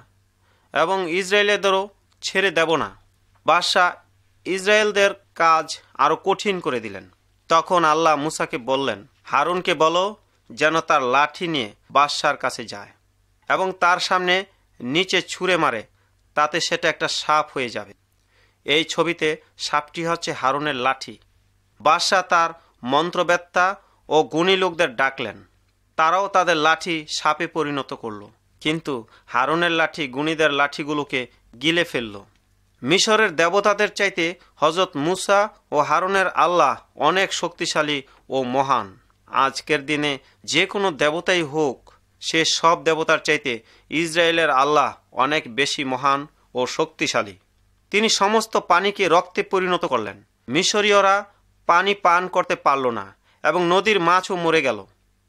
[SPEAKER 1] এবং ইসরায়েলেদেরও ছেড়ে দেব না। বাদশাহ ইসরায়েলদের কাজ আরও কঠিন করে দিলেন। তখন আল্লাহ মুসাকে বললেন, হারুনকে বলো যেন তার লাঠি নিয়ে বাদশার কাছে যায় এবং তার সামনে নিচে ছুঁড়ে মারে, তাতে সেটা একটা সাপ হয়ে যাবে। এই ছবিতে সাপটি হচ্ছে হারুনের লাঠি। বাদশাহ তার মন্ত্রবেত্তা ও গুণী লোকদের ডাকলেন। তারাও তাদের লাঠি সাপে পরিণত করল, কিন্তু হারুনের লাঠি গুণীদের লাঠিগুলোকে গিলে ফেলল। মিশরের দেবতাদের চাইতে হজরত মুসা ও হারুনের আল্লাহ অনেক শক্তিশালী ও মহান। আজকের দিনে যে কোনো দেবতাই হোক, সে সব দেবতার চাইতে ইসরায়েলের আল্লাহ অনেক বেশি মহান ও শক্তিশালী। তিনি সমস্ত পানিকে রক্তে পরিণত করলেন। মিশরীয়রা পানি পান করতে পারল না এবং নদীর মাছও মরে গেল।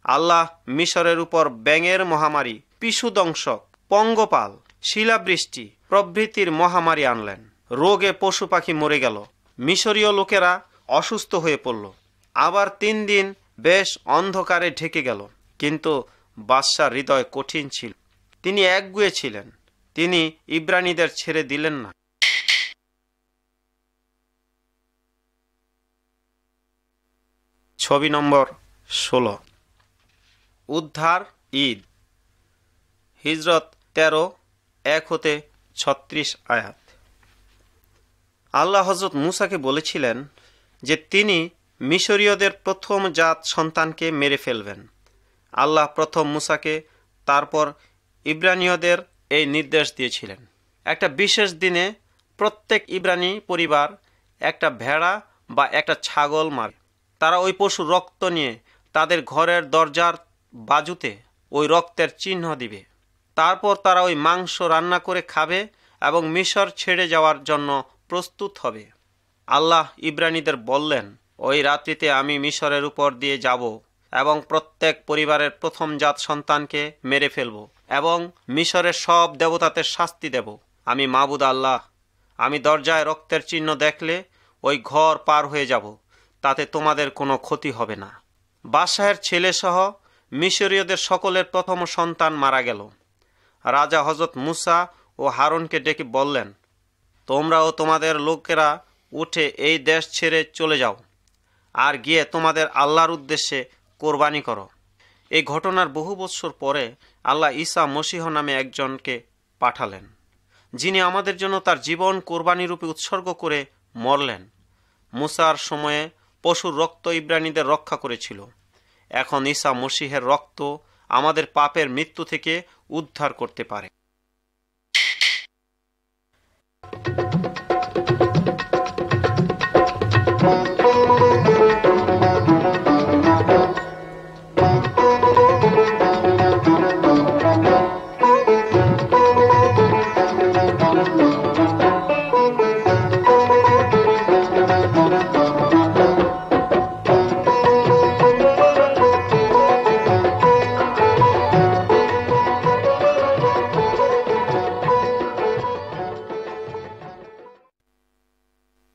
[SPEAKER 1] আল্লাহ মিশরের উপর ব্যাঙের মহামারী, পিশুদংশক, পঙ্গপাল, শিলাবৃষ্টি প্রভৃতির মহামারী আনলেন। রোগে পশু পাখি মরে গেল। মিশরীয় লোকেরা অসুস্থ হয়ে পড়ল। আবার 3 দিন বেশ অন্ধকারে ঢেকে গেল। কিন্তু বাদশার হৃদয় কঠিন ছিল, তিনি একগুঁয়ে ছিলেন। তিনি ইব্রানীদের ছেড়ে দিলেন না। ছবি নম্বর 16, উদ্ধার ঈদ। হিজরত 13:1-36 আয়াত। আল্লাহ হযরত মূসাকে বলেছিলেন যে তিনি মিশরীয়দের প্রথম জাত সন্তানকে মেরে ফেলবেন। আল্লাহ প্রথম মূসাকে, তারপর ইব্রানীয়দের এই নির্দেশ দিয়েছিলেন। একটা বিশেষ দিনে প্রত্যেক ইব্রানী পরিবার একটা ভেড়া বা একটা ছাগল মারে। তারা ওই পশুর রক্ত নিয়ে তাদের ঘরের দরজার বাজুতে ওই রক্তের চিহ্ন দিবে। তারপর তারা ওই মাংস রান্না করে খাবে এবং মিশর ছেড়ে যাওয়ার জন্য প্রস্তুত হবে। আল্লাহ ইব্রানীদের বললেন, ওই রাত্রিতে আমি মিশরের উপর দিয়ে যাব এবং প্রত্যেক পরিবারের প্রথম জাত সন্তানকে মেরে ফেলব এবং মিশরের সব দেবতাদের শাস্তি দেব। আমি মাবুদ আল্লাহ। আমি দরজায় রক্তের চিহ্ন দেখলে ওই ঘর পার হয়ে যাব, তাতে তোমাদের কোনো ক্ষতি হবে না। বাদশাহের ছেলেসহ মিশরীয়দের সকলের প্রথম সন্তান মারা গেল। রাজা হযরত মূসা ও হারুনকে ডেকে বললেন, তোমরা ও তোমাদের লোকেরা উঠে এই দেশ ছেড়ে চলে যাও আর গিয়ে তোমাদের আল্লাহর উদ্দেশ্যে কোরবানি করো। এই ঘটনার বহু বৎসর পরে আল্লাহ ঈসা মসীহ নামে একজনকে পাঠালেন, যিনি আমাদের জন্য তার জীবন কোরবানি রূপে উৎসর্গ করে মরলেন। মূসার সময়ে পশুর রক্ত ইব্রানীদের রক্ষা করেছিল। এখন ঈসা মসীহের রক্ত আমাদের পাপের মৃত্যু থেকে উদ্ধার করতে পারে।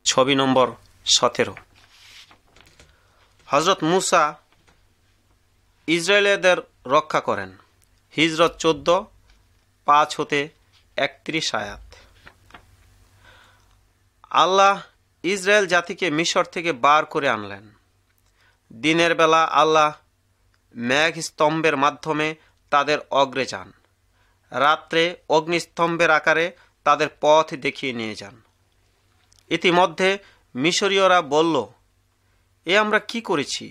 [SPEAKER 1] ছবি নম্বর 17, হযরত মূসা ইসরায়েলদের রক্ষা করেন। হিজরত 14:5-31 আয়াত। আল্লাহ ইসরায়েল জাতিকে মিশর থেকে বার করে আনলেন। দিনের বেলা আল্লাহ মেঘ স্তম্ভের মাধ্যমে তাদের অগ্রে যান, রাত্রে অগ্নিস্তম্ভের আকারে তাদের পথ দেখিয়ে নিয়ে যান। ইতিমধ্যে মিশরীয়রা বলল, এ আমরা কি করেছি?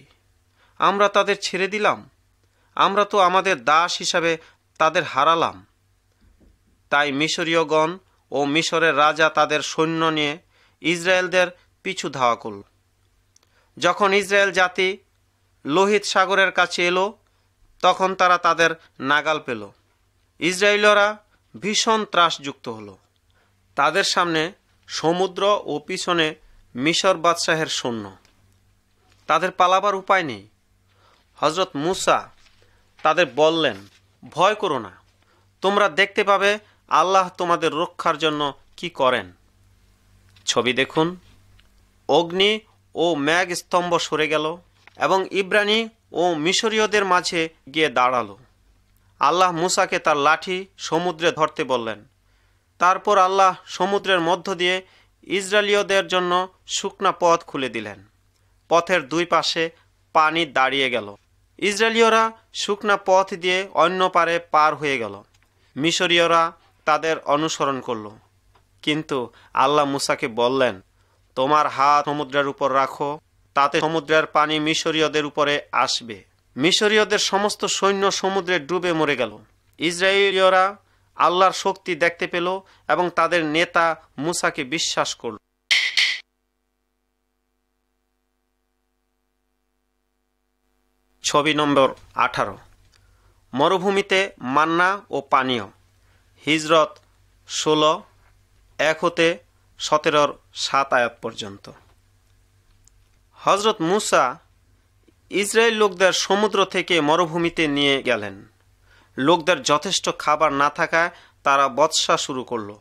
[SPEAKER 1] আমরা তাদের ছেড়ে দিলাম। আমরা তো আমাদের দাস হিসাবে তাদের হারালাম। তাই মিশরীয়গণ ও মিশরের রাজা তাদের সৈন্য নিয়ে ইসরায়েলদের পিছু ধাওয়া করল। যখন ইসরায়েল জাতি লোহিত সাগরের কাছে এলো, তখন তারা তাদের নাগাল পেল। ইসরায়েলরা ভীষণ ত্রাসযুক্ত হলো। তাদের সামনে সমুদ্র ও পিছনে মিশর বাদশাহের সৈন্য। তাদের পালাবার উপায় নেই। হযরত মূসা তাদের বললেন, ভয় করো না, তোমরা দেখতে পাবে আল্লাহ তোমাদের রক্ষার জন্য কি করেন। ছবি দেখুন। অগ্নি ও মেঘ স্তম্ভ সরে গেল এবং ইব্রানী ও মিশরীয়দের মাঝে গিয়ে দাঁড়ালো। আল্লাহ মূসাকে তার লাঠি সমুদ্রে ধরতে বললেন। তারপর আল্লাহ সমুদ্রের মধ্য দিয়ে ইসরায়েলীয়দের জন্য শুকনা পথ খুলে দিলেন। পথের দুই পাশে পানি দাঁড়িয়ে গেল। ইসরায়েলীয়রা শুকনা পথ দিয়ে অন্য পারে পার হয়ে গেল। মিশরীয়রা তাদের অনুসরণ করল। কিন্তু আল্লাহ মূসাকে বললেন, তোমার হাত সমুদ্রের উপর রাখো, তাতে সমুদ্রের পানি মিশরীয়দের উপরে আসবে। মিশরীয়দের সমস্ত সৈন্য সমুদ্রে ডুবে মরে গেল। ইসরায়েলীয়রা আল্লাহর শক্তি দেখতে পেল এবং তাদের নেতা মূসাকে বিশ্বাস করল। ছবি নম্বর 18, মরুভূমিতে মান্না ও পানীয়। হিজরত 16:1-17 আয়াত পর্যন্ত। হযরত মূসা ইসরায়েল লোকদের সমুদ্র থেকে মরুভূমিতে নিয়ে গেলেন। লোকদের যথেষ্ট খাবার না থাকায় তারা বচসা শুরু করলো।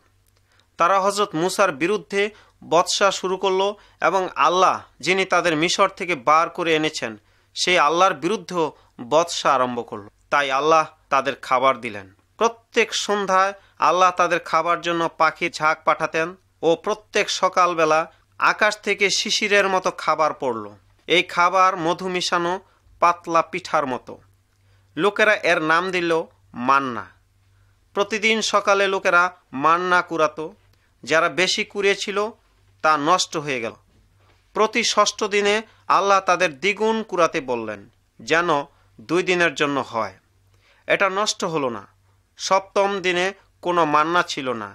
[SPEAKER 1] তারা হযরত মুসার বিরুদ্ধে বচসা শুরু করলো এবং আল্লাহ যিনি তাদের মিশর থেকে বার করে এনেছেন সেই আল্লাহর বিরুদ্ধেও বচসা আরম্ভ করলো। তাই আল্লাহ তাদের খাবার দিলেন। প্রত্যেক সন্ধ্যায় আল্লাহ তাদের খাবার জন্য পাখির ঝাঁক পাঠাতেন ও প্রত্যেক সকালবেলা আকাশ থেকে শিশিরের মতো খাবার পড়ল। এই খাবার মধু মিশানো পাতলা পিঠার মতো। লোকেরা এর নাম দিল মান্না। প্রতিদিন সকালে লোকেরা মান্না কুড়াতো। যারা বেশি কুড়িয়েছিল তা নষ্ট হয়ে গেল। প্রতি ষষ্ঠ দিনে আল্লাহ তাদের দ্বিগুণ কুড়াতে বললেন, যেন 2 দিনের জন্য হয়। এটা নষ্ট হলো না। সপ্তম দিনে কোনো মান্না ছিল না।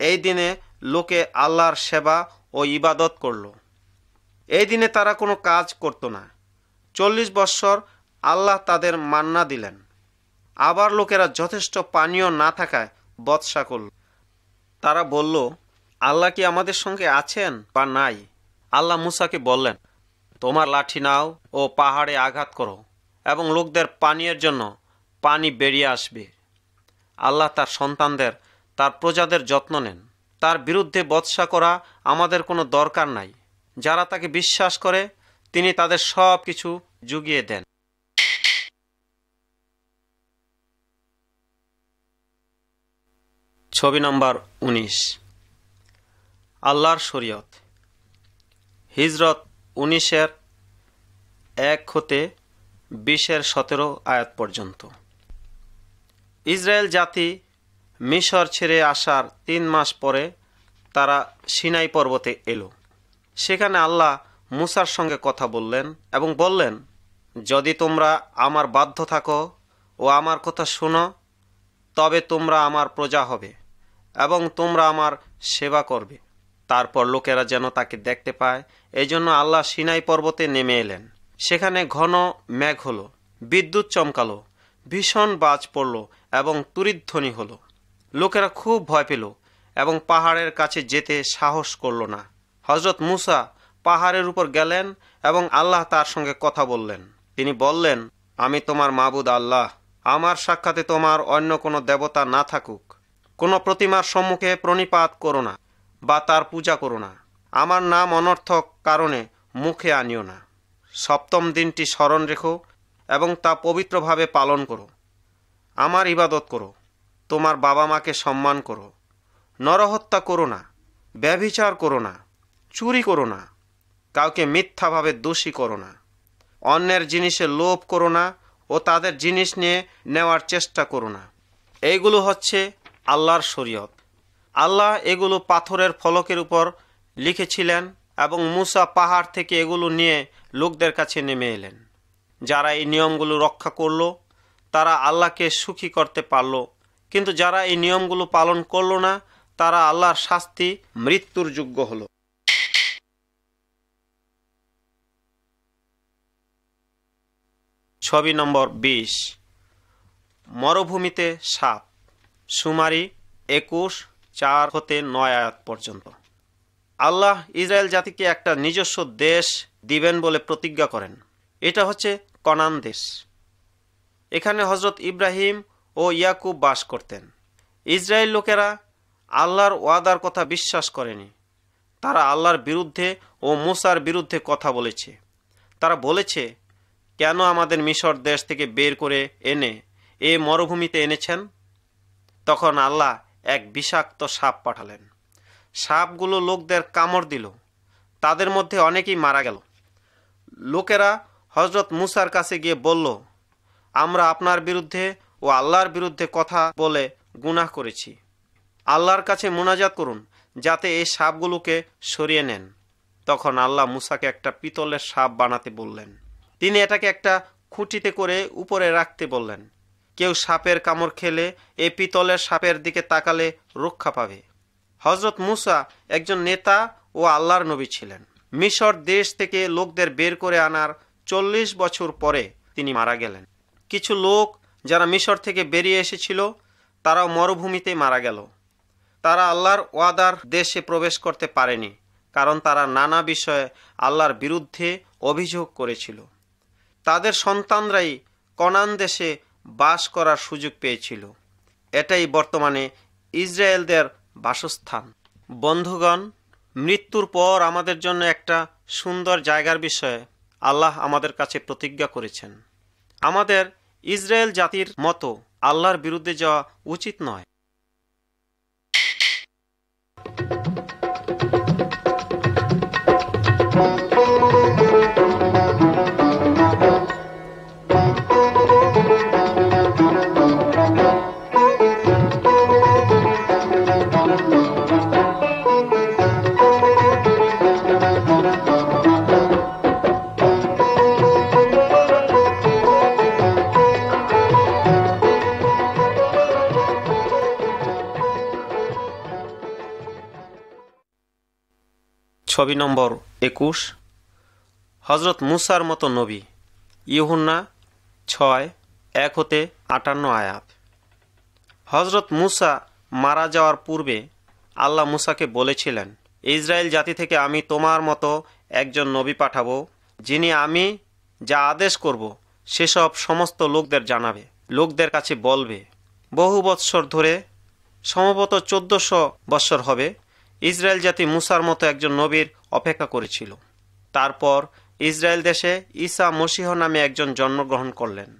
[SPEAKER 1] এই দিনে লোকে আল্লাহর সেবা ও ইবাদত করল। এই দিনে তারা কোনো কাজ করত না। 40 বৎসর আল্লাহ তাদের মান্না দিলেন। আবার লোকেরা যথেষ্ট পানীয় না থাকায় বচসা করল। তারা বলল, আল্লাহ কি আমাদের সঙ্গে আছেন বা নাই? আল্লাহ মুসাকে বললেন, তোমার লাঠি নাও ও পাহাড়ে আঘাত করো এবং লোকদের পানীয়ের জন্য পানি বেরিয়ে আসবে। আল্লাহ তার সন্তানদের, তার প্রজাদের যত্ন নেন। তার বিরুদ্ধে বচসা করা আমাদের কোনো দরকার নাই। যারা তাকে বিশ্বাস করে তিনি তাদের সব কিছু জুগিয়ে দেন। ছবি নম্বর 19, আল্লাহর শরীয়ত। হিজরত 19:1-20 আয়াত পর্যন্ত। ইসরায়েল জাতি মিশর ছেড়ে আসার 3 মাস পরে তারা সিনাই পর্বতে এলো। সেখানে আল্লাহ মুসার সঙ্গে কথা বললেন এবং বললেন, যদি তোমরা আমার বাধ্য থাকো ও আমার কথা শোনো তবে তোমরা আমার প্রজা হবে এবং তোমরা আমার সেবা করবে। তারপর লোকেরা যেন তাকে দেখতে পায়, এই জন্য আল্লাহ সিনাই পর্বতে নেমে এলেন। সেখানে ঘন মেঘ হলো, বিদ্যুৎ চমকালো, ভীষণ বাজ পড়ল এবং তুরিধ্বনি হলো। লোকেরা খুব ভয় পেল এবং পাহাড়ের কাছে যেতে সাহস করল না। হযরত মুসা পাহাড়ের উপর গেলেন এবং আল্লাহ তার সঙ্গে কথা বললেন। তিনি বললেন, আমি তোমার মাবুদ আল্লাহ। আমার সাক্ষাতে তোমার অন্য কোনো দেবতা না থাকুক। কোনো প্রতিমার সম্মুখে প্রণিপাত করো না বা তার পূজা করো না। আমার নাম অনর্থক কারণে মুখে আনিও না। সপ্তম দিনটি স্মরণ রেখো এবং তা পবিত্রভাবে পালন করো। আমার ইবাদত করো। তোমার বাবা মাকে সম্মান করো। নরহত্যা করো না, ব্যভিচার করো না, চুরি করো না, কাউকে মিথ্যাভাবে দোষী করো না, অন্যের জিনিসে লোভ করো না ও তাদের জিনিস নিয়ে নেওয়ার চেষ্টা করো না। এইগুলো হচ্ছে আল্লাহর শরীয়ত। আল্লাহ এগুলো পাথরের ফলকের উপর লিখেছিলেন এবং মুসা পাহাড় থেকে এগুলো নিয়ে লোকদের কাছে নেমে এলেন। যারা এই নিয়মগুলো রক্ষা করল তারা আল্লাহকে সুখী করতে পারল, কিন্তু যারা এই নিয়মগুলো পালন করল না তারা আল্লাহর শাস্তি মৃত্যুর যোগ্য হলো। ছবি নম্বর 20, মরুভূমিতে সাপ। সুমারি 21:4-9 আয়াত পর্যন্ত। আল্লাহ ইসরায়েল জাতিকে একটা নিজস্ব দেশ দিবেন বলে প্রতিজ্ঞা করেন। এটা হচ্ছে কনান দেশ। এখানে হযরত ইব্রাহিম ও ইয়াকুব বাস করতেন। ইসরায়েল লোকেরা আল্লাহর ওয়াদার কথা বিশ্বাস করেনি। তারা আল্লাহর বিরুদ্ধে ও মুসার বিরুদ্ধে কথা বলেছে। তারা বলেছে, কেন আমাদের মিশর দেশ থেকে বের করে এনে এ মরুভূমিতে এনেছেন? তখন আল্লাহ এক বিষাক্ত সাপ পাঠালেন। সাপগুলো লোকদের কামড় দিল। তাদের মধ্যে অনেকেই মারা গেল। লোকেরা হযরত মুসার কাছে গিয়ে বলল, আমরা আপনার বিরুদ্ধে ও আল্লাহর বিরুদ্ধে কথা বলে গুনাহ করেছি। আল্লাহর কাছে মুনাজাত করুন যাতে এই সাপগুলোকে সরিয়ে নেন। তখন আল্লাহ মুসাকে একটা পিতলের সাপ বানাতে বললেন। তিনি এটাকে একটা খুঁটিতে করে উপরে রাখতে বললেন। কেউ সাপের কামড় খেলে এই পিতলের সাপের দিকে তাকালে রক্ষা পাবে। হযরত মুসা একজন নেতা ও আল্লাহর নবী ছিলেন। মিশর দেশ থেকে লোকদের বের করে আনার 40 বছর পরে তিনি মারা গেলেন। কিছু লোক যারা মিশর থেকে বেরিয়ে এসেছিল তারাও মরুভূমিতে মারা গেল। তারা আল্লাহর ওয়াদার দেশে প্রবেশ করতে পারেনি, কারণ তারা নানা বিষয়ে আল্লাহর বিরুদ্ধে অভিযোগ করেছিল। তাদের সন্তানরাই কনান দেশে বাস করার সুযোগ পেয়েছিল। এটাই বর্তমানে ইসরায়েলদের বাসস্থান। বন্ধুগণ, মৃত্যুর পর আমাদের জন্য একটা সুন্দর জায়গার বিষয়ে আল্লাহ আমাদের কাছে প্রতিজ্ঞা করেছেন। আমাদের ইসরায়েল জাতির মতো আল্লাহর বিরুদ্ধে যাওয়া উচিত নয়। ছবি নম্বর 21, হজরত মুসার মতো নবী। ইউহান্না 6:1-58 আয়াত। হজরত মুসা মারা যাওয়ার পূর্বে আল্লাহ মুসাকে বলেছিলেন, ইসরায়েল জাতি থেকে আমি তোমার মতো একজন নবী পাঠাবো, যিনি আমি যা আদেশ করব সেসব সমস্ত লোকদের জানাবে, লোকদের কাছে বলবে। বহু বৎসর ধরে, সম্ভবত 1400 বৎসর হবে, ইসরায়েল জাতি মুসার মতো একজন নবীর অপেক্ষা করেছিল। তারপর ইসরায়েল দেশে ঈসা মসীহ নামে একজন জন্মগ্রহণ করলেন।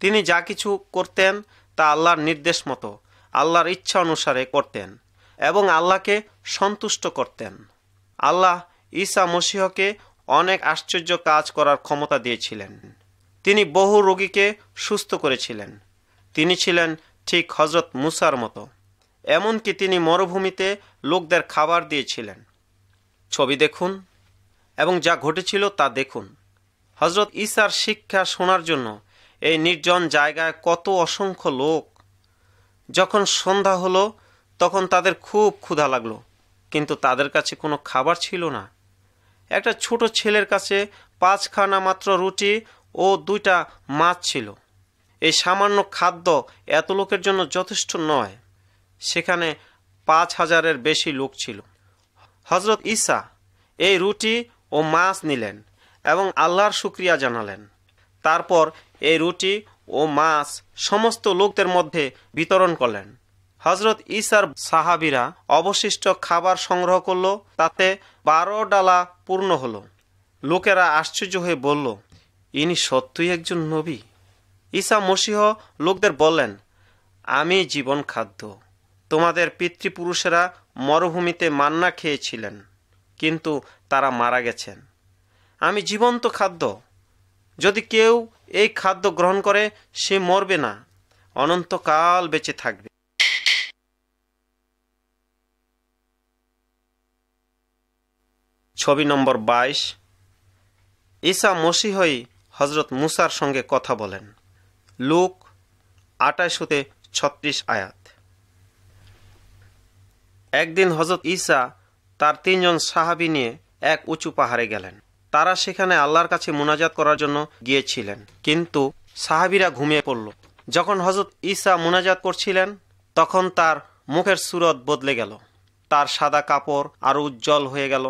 [SPEAKER 1] তিনি যা কিছু করতেন তা আল্লাহর নির্দেশ মতো, আল্লাহর ইচ্ছা অনুসারে করতেন এবং আল্লাহকে সন্তুষ্ট করতেন। আল্লাহ ঈসা মসীহকে অনেক আশ্চর্য কাজ করার ক্ষমতা দিয়েছিলেন। তিনি বহু রোগীকে সুস্থ করেছিলেন। তিনি ছিলেন ঠিক হজরত মুসার মতো। এমনকি তিনি মরুভূমিতে লোকদের খাবার দিয়েছিলেন। ছবি দেখুন এবং যা ঘটেছিল তা দেখুন। হজরত ঈসার শিক্ষা শোনার জন্য এই নির্জন জায়গায় কত অসংখ্য লোক। যখন সন্ধ্যা হলো তখন তাদের খুব ক্ষুধা লাগলো, কিন্তু তাদের কাছে কোনো খাবার ছিল না। একটা ছোট ছেলের কাছে 5 খানা মাত্র রুটি ও 2টা মাছ ছিল। এই সামান্য খাদ্য এত লোকের জন্য যথেষ্ট নয়। সেখানে 5000-এর বেশি লোক ছিল। হজরত ঈসা এই রুটি ও মাছ নিলেন এবং আল্লাহর শুকরিয়া জানালেন। তারপর এই রুটি ও মাছ সমস্ত লোকদের মধ্যে বিতরণ করলেন। হজরত ঈসার সাহাবীরা অবশিষ্ট খাবার সংগ্রহ করল, তাতে 12 ডালা পূর্ণ হলো। লোকেরা আশ্চর্য হয়ে বলল, ইনি সত্যই একজন নবী। ঈসা মসীহ লোকদের বললেন, আমি জীবন খাদ্য। তোমাদের পিতৃপুরুষেরা মরুভূমিতে মান্না খেয়েছিলেন, কিন্তু তারা মারা গেছেন। আমি জীবন্ত খাদ্য। যদি কেউ এই খাদ্য গ্রহণ করে সে মরবে না, অনন্তকাল বেঁচে থাকবে। ছবি নম্বর 22, ঈসা মসীহই হজরত মুসার সঙ্গে কথা বলেন। লুক 28-36 আয়াত। একদিন হজরত ঈসা তার 3 জন সাহাবী নিয়ে এক উঁচু পাহাড়ে গেলেন। তারা সেখানে আল্লাহর কাছে মুনাজাত করার জন্য গিয়েছিলেন, কিন্তু সাহাবীরা ঘুমিয়ে পড়ল। যখন হজরত ঈসা মুনাজাত করছিলেন তখন তার মুখের সুরত বদলে গেল। তার সাদা কাপড় আরো উজ্জ্বল হয়ে গেল।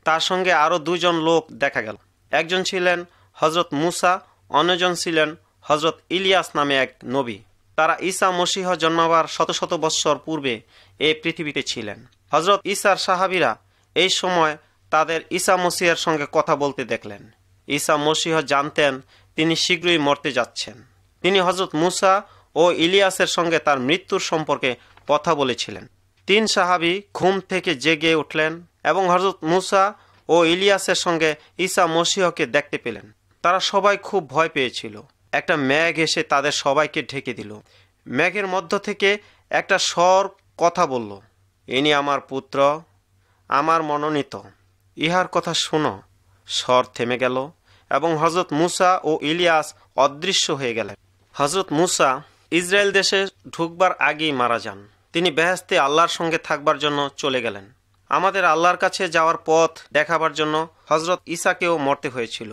[SPEAKER 1] তার সঙ্গে আরো 2 জন লোক দেখা গেল। একজন ছিলেন হজরত মুসা, অন্যজন ছিলেন হজরত ইলিয়াস নামে এক নবী। তারা ঈসা মসীহ জন্মাবার শত শত বৎসর পূর্বে এই পৃথিবীতে ছিলেন। হজরত ঈসার সাহাবীরা এই সময় তাদের ঈসা মসীহের সঙ্গে কথা বলতে দেখলেন। ঈসা মসীহ জানতেন তিনি শীঘ্রই মরতে যাচ্ছেন। তিনি হজরত মুসা ও ইলিয়াসের সঙ্গে তার মৃত্যুর সম্পর্কে কথা বলেছিলেন। 3 সাহাবী ঘুম থেকে জেগে উঠলেন এবং হজরত মুসা ও ইলিয়াসের সঙ্গে ঈসা মসীহকে দেখতে পেলেন। তারা সবাই খুব ভয় পেয়েছিল। একটা মেঘ এসে তাদের সবাইকে ঢেকে দিল। মেঘের মধ্য থেকে একটা স্বর কথা বলল, ইনি আমার পুত্র, আমার মনোনীত, ইহার কথা শোনো। স্বর থেমে গেল এবং হজরত মুসা ও ইলিয়াস অদৃশ্য হয়ে গেলেন। হজরত মুসা ইসরায়েল দেশে ঢুকবার আগেই মারা যান। তিনি বেহেশতে আল্লাহর সঙ্গে থাকবার জন্য চলে গেলেন। আমাদের আল্লাহর কাছে যাওয়ার পথ দেখাবার জন্য হজরত ঈসাকেও মরতে হয়েছিল।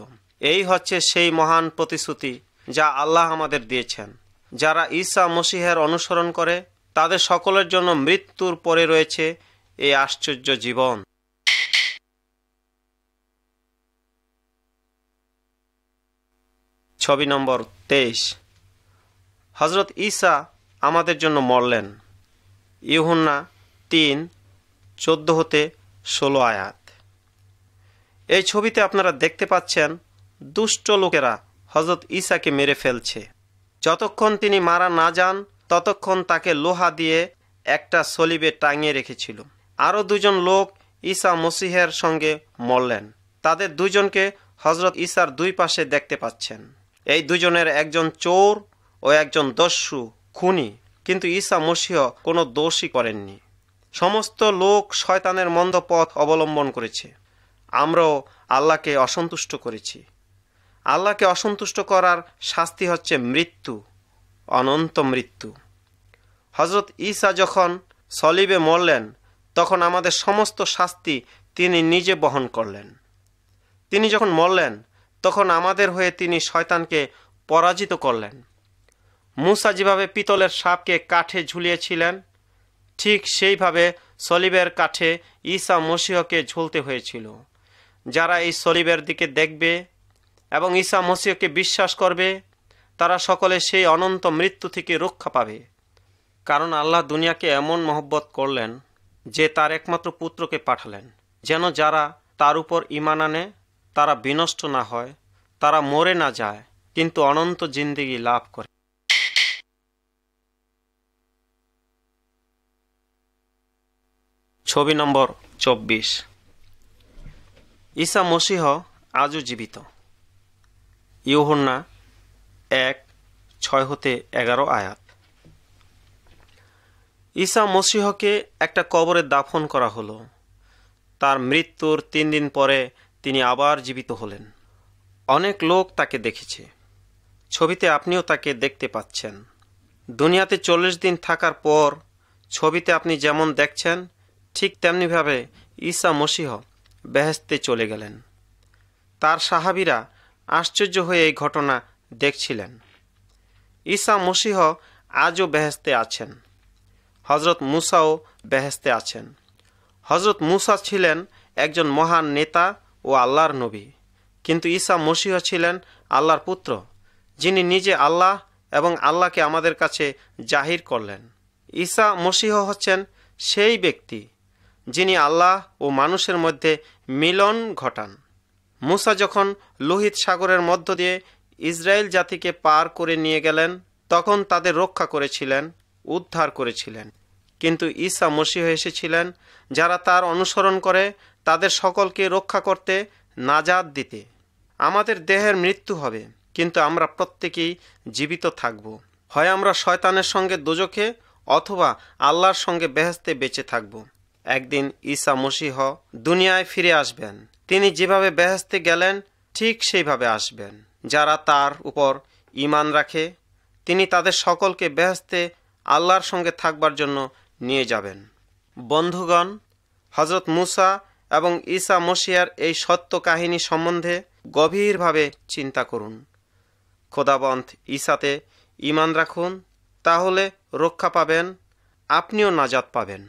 [SPEAKER 1] এই হচ্ছে সেই মহান প্রতিশ্রুতি যা আল্লাহ আমাদের দিয়েছেন। যারা ঈসা মসীহের অনুসরণ করে তাদের সকলের জন্য মৃত্যুর পরে রয়েছে এই আশ্চর্য জীবন। ছবি নম্বর 23। হজরত ঈসা আমাদের জন্য মরলেন। ইউহান্না 3:14-16 আয়াত। এই ছবিতে আপনারা দেখতে পাচ্ছেন দুষ্ট লোকেরা হজরত ঈসাকে মেরে ফেলছে। যতক্ষণ তিনি মারা না যান ততক্ষণ তাকে লোহা দিয়ে একটা সলিবে টাঙিয়ে রেখেছিল। আরও দুজন লোক ঈসা মসিহের সঙ্গে মরলেন। তাদের দুজনকে হজরত ঈসার দুই পাশে দেখতে পাচ্ছেন। এই দুজনের একজন চোর ও একজন দস্যু, খুনি, কিন্তু ঈসা মসিহ কোনো দোষই করেননি। সমস্ত লোক শয়তানের মন্দ পথ অবলম্বন করেছে। আমরাও আল্লাহকে অসন্তুষ্ট করেছি। আল্লাহকে অসন্তুষ্ট করার শাস্তি হচ্ছে মৃত্যু, অনন্ত মৃত্যু। হজরত ঈসা যখন সলিবে মরলেন তখন আমাদের সমস্ত শাস্তি তিনি নিজে বহন করলেন। তিনি যখন মরলেন তখন আমাদের হয়ে তিনি শয়তানকে পরাজিত করলেন। মুসা যেভাবে পিতলের সাপকে কাঠে ঝুলিয়েছিলেন, ঠিক সেইভাবে সলিবের কাঠে ঈসা মসিহকে ঝুলতে হয়েছিল। যারা এই সলিবের দিকে দেখবে এবং ঈসা মসিহকে বিশ্বাস করবে তারা সকলে সেই অনন্ত মৃত্যু থেকে রক্ষা পাবে। কারণ আল্লাহ দুনিয়াকে এমন মহব্বত করলেন যে তার একমাত্র পুত্রকে পাঠালেন, যেন যারা তার উপর ঈমান আনে তারা বিনষ্ট না হয়, তারা মরে না যায়, কিন্তু অনন্ত জিন্দেগি লাভ করে। ছবি নম্বর 24। ঈসা মসিহ আজও জীবিত। ইউহান্না 1:6-11 আয়াত। ঈসা মসিহকে একটা কবরে দাফন করা হলো। তার মৃত্যুর 3 দিন পরে তিনি আবার জীবিত হলেন। অনেক লোক তাকে দেখেছে। ছবিতে আপনিও তাকে দেখতে পাচ্ছেন। দুনিয়াতে 40 দিন থাকার পর ছবিতে আপনি যেমন দেখছেন ঠিক তেমনিভাবে ঈসা মসিহ বেহেশতে চলে গেলেন। তার সাহাবীরা আশ্চর্য হয়ে এই ঘটনা দেখছিলেন। ঈসা মসিহ আজও বেহেশতে আছেন। হজরত মুসাও বেহেশতে আছেন। হজরত মুসা ছিলেন একজন মহান নেতা ও আল্লাহর নবী, কিন্তু ঈসা মসিহ ছিলেন আল্লাহর পুত্র, যিনি নিজে আল্লাহ এবং আল্লাহকে আমাদের কাছে জাহির করলেন। ঈসা মসিহ হচ্ছেন সেই ব্যক্তি যিনি আল্লাহ ও মানুষের মধ্যে মিলন ঘটান। মুসা যখন লোহিত সাগরের মধ্য দিয়ে ইসরায়েল জাতিকে পার করে নিয়ে গেলেন তখন তাদের রক্ষা করেছিলেন, উদ্ধার করেছিলেন। কিন্তু ঈসা মসিহ এসেছিলেন যারা তার অনুসরণ করে তাদের সকলকে রক্ষা করতে, নাজাত দিতে। আমাদের দেহের মৃত্যু হবে, কিন্তু আমরা প্রত্যেকেই জীবিত থাকব। হয় আমরা শয়তানের সঙ্গে দোজখে অথবা আল্লাহর সঙ্গে বেহেশতে বেঁচে থাকব। একদিন ঈসা মসিহ দুনিয়ায় ফিরে আসবেন। তিনি যেভাবে বেহেশতে গেলেন ঠিক সেইভাবে আসবেন। যারা তার উপর ঈমান রাখে তিনি তাদের সকলকে বেহেশতে আল্লাহর সঙ্গে থাকবার জন্য নিয়ে যাবেন। বন্ধুগণ, হজরত মুসা এবং ঈসা মসিহার এই সত্য কাহিনী সম্বন্ধে গভীরভাবে চিন্তা করুন। খোদাবন্ত ঈসাতে ঈমান রাখুন, তাহলে রক্ষা পাবেন, আপনিও নাজাত পাবেন।